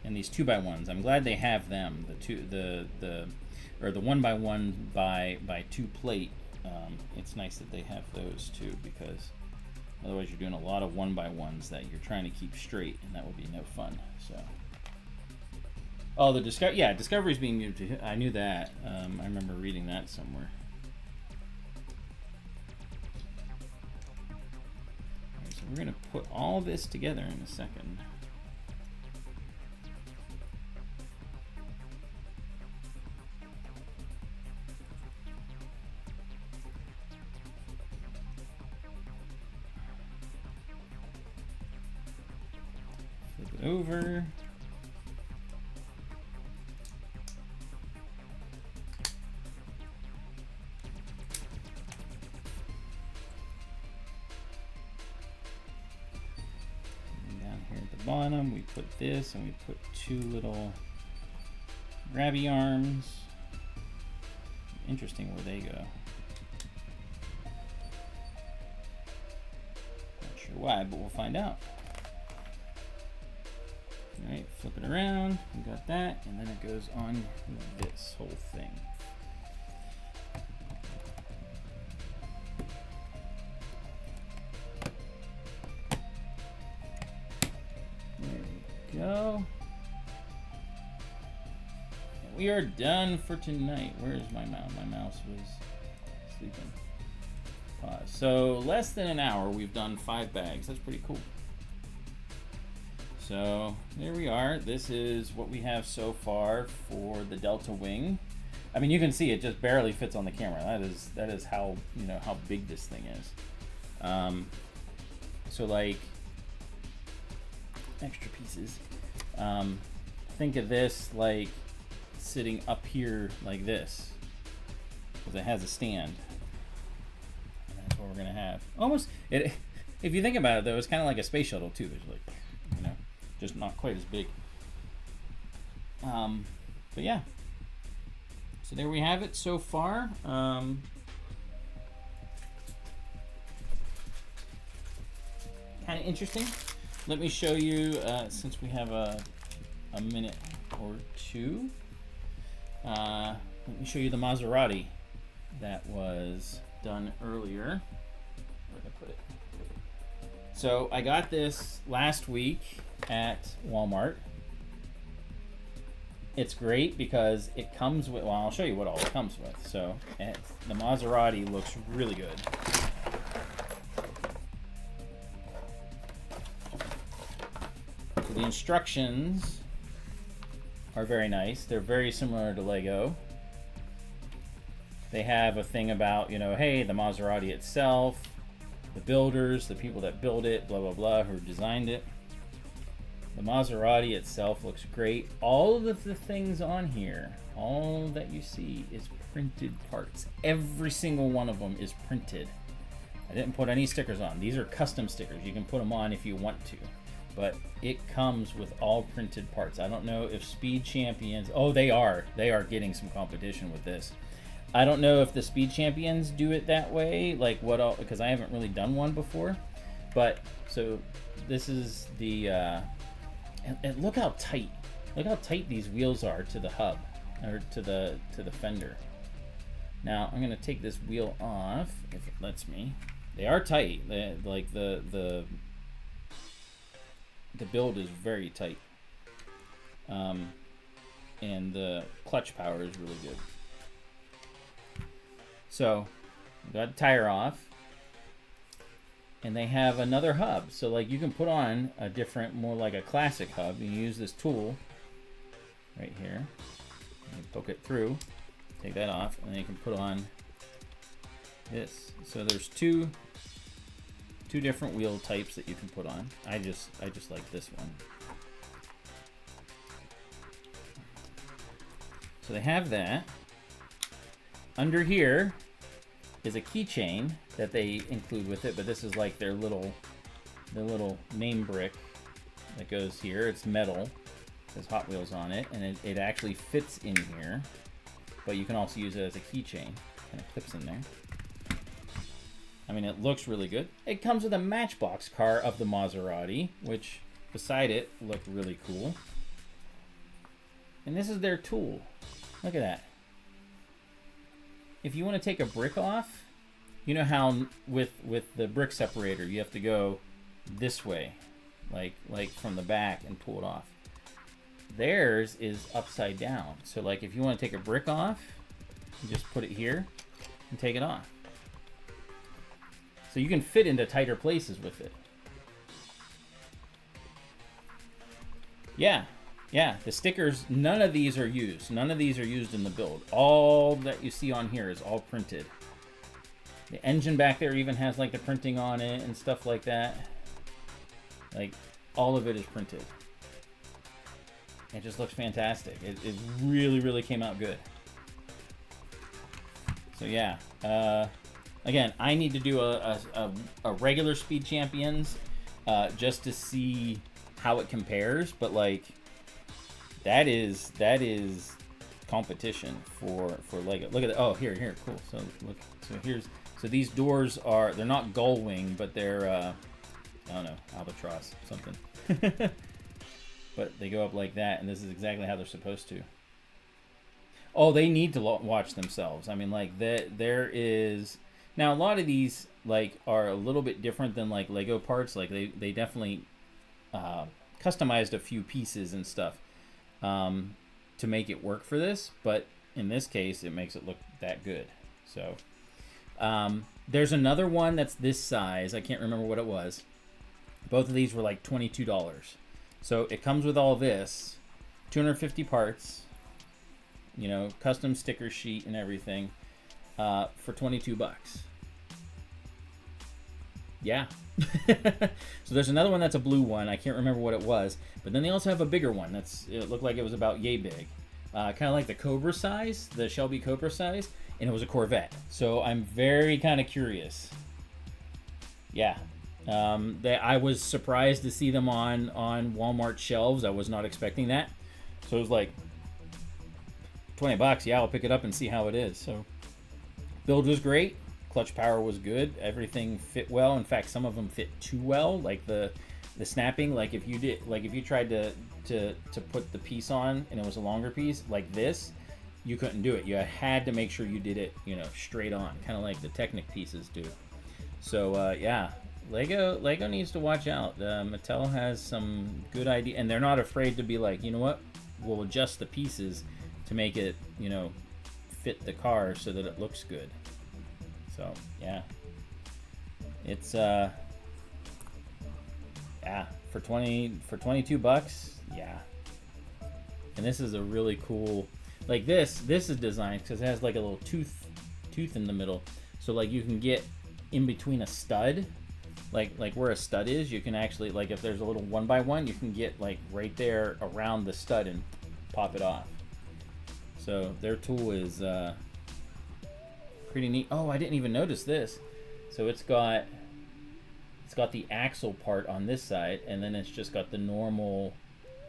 and these 2x1s. I'm glad they have them. The 1x1 by 2 plate. It's nice that they have those too, because otherwise you're doing a lot of 1x1s that you're trying to keep straight, and that would be no fun. So, oh, the Discovery's being moved to. I knew that. I remember reading that somewhere. We're going to put all this together in a second. Flip it over. Bottom, we put this, and we put 2 little grabby arms. Interesting where they go. Not sure why, but we'll find out. All right, flip it around. We got that, and then it goes on this whole thing. Go. And we are done for tonight. Where is my mouse? My mouse was sleeping. Pause. So less than an hour, we've done 5 bags. That's pretty cool. So there we are. This is what we have so far for the Delta Wing. I mean, you can see it just barely fits on the camera. That is how, you know, how big this thing is. So like extra pieces. Think of this like sitting up here like this, because it has a stand. And that's what we're gonna have. Almost it. If you think about it, though, it's kind of like a space shuttle too. It's like, you know, just not quite as big. But yeah. So there we have it so far. Kind of interesting. Let me show you, since we have a minute or two, let me show you the Maserati that was done earlier. Where did I put it? So I got this last week at Walmart. It's great because it comes with, well, I'll show you what all it comes with. So the Maserati looks really good. So the instructions are very nice. They're very similar to Lego. They have a thing about, you know, hey, the Maserati itself, the builders, the people that build it, blah, blah, blah, who designed it. The Maserati itself looks great. All of the things on here, all that you see is printed parts. Every single one of them is printed. I didn't put any stickers on. These are custom stickers. You can put them on if you want to. But it comes with all printed parts. I don't know if Speed Champions... Oh, they are. They are getting some competition with this. I don't know if the Speed Champions do it that way, like what all... Because I haven't really done one before. But, so, this is the... And look how tight these wheels are to the hub, or to the fender. Now I'm gonna take this wheel off if it lets me. They are tight. Like the build is very tight, and the clutch power is really good. So got the tire off. And they have another hub, so like you can put on a different, more like a classic hub. You use this tool right here, and poke it through, take that off, and then you can put on this. So there's two different wheel types that you can put on. I just like this one. So they have that. Under here is a keychain that they include with it, but this is like their little name brick that goes here. It's metal. It says Hot Wheels on it, and it actually fits in here. But you can also use it as a keychain. Kind of clips in there. I mean, it looks really good. It comes with a Matchbox car of the Maserati, which beside it looked really cool. And this is their tool. Look at that. If you want to take a brick off, you know how with the brick separator you have to go this way, like from the back and pull it off. Theirs is upside down. So like if you want to take a brick off, you just put it here and take it off. So you can fit into tighter places with it. Yeah, the stickers, none of these are used. None of these are used in the build. All that you see on here is all printed. The engine back there even has like the printing on it and stuff like that. Like all of it is printed. It just looks fantastic. It really, really came out good. So yeah, again, I need to do a regular Speed Champions just to see how it compares, but like that is competition for Lego. Look at that. Oh, here, cool. So look, so these doors are, they're not gull wing, but they're I don't know, albatross something. But they go up like that, and this is exactly how they're supposed to. Oh, they need to watch themselves. I mean, like there is now a lot of these like are a little bit different than like Lego parts. Like they definitely customized a few pieces and stuff to make it work for this, but in this case, it makes it look that good. So there's another one that's this size. I can't remember what it was. Both of these were like $22. So it comes with all this, 250 parts, you know, custom sticker sheet and everything, for 22 bucks. Yeah. So there's another one that's a blue one. I can't remember what it was, but then they also have a bigger one. It looked like it was about yay big, kind of like the Cobra size, the Shelby Cobra size, and it was a Corvette. So I'm very kind of curious. Yeah. I was surprised to see them on Walmart shelves. I was not expecting that. So it was like 20 bucks. Yeah, I'll pick it up and see how it is. So build was great. Clutch power was good. Everything fit well. In fact, some of them fit too well. Like the snapping, like if you tried to put the piece on and it was a longer piece like this, you couldn't do it. You had to make sure you did it, you know, straight on, kind of like the Technic pieces do. So yeah. Lego needs to watch out. Mattel has some good idea, and they're not afraid to be like, you know what, we'll adjust the pieces to make it, you know, fit the car so that it looks good. So yeah, it's yeah, for 22 bucks, yeah. And this is a really cool, like this is designed because it has like a little tooth in the middle, so like you can get in between a stud. Like where a stud is, you can actually, like if there's a little 1x1, you can get like right there around the stud and pop it off. So their tool is pretty neat. Oh, I didn't even notice this. So it's got the axle part on this side, and then it's just got the normal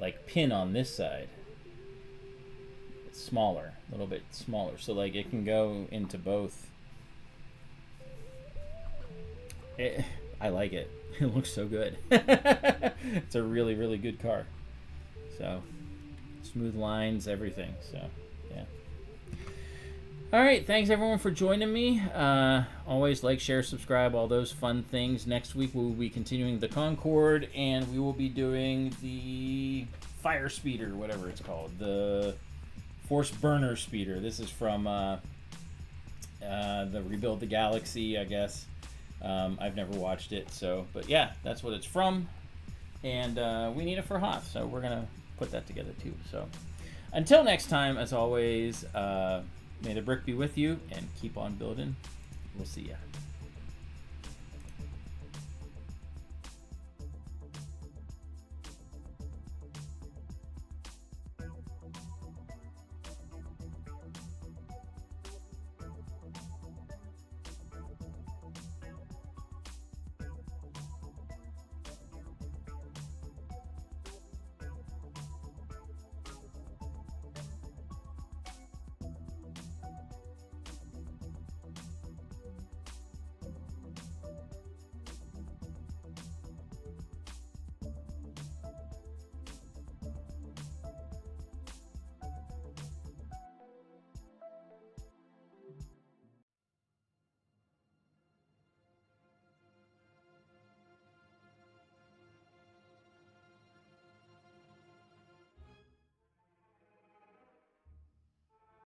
like pin on this side. It's smaller, a little bit smaller. So like it can go into both. I like it. It looks so good. It's a really, really good car. So, smooth lines, everything. So, yeah. All right. Thanks, everyone, for joining me. Always like, share, subscribe, all those fun things. Next week, we will be continuing the Concorde, and we will be doing the Fire Speeder, whatever it's called. The Force Burner Speeder. This is from the Rebuild the Galaxy, I guess. I've never watched it, so, but yeah, that's what it's from, and we need it for Hoth, so we're gonna put that together too. So until next time, as always, May the brick be with you, and keep on building. We'll see ya.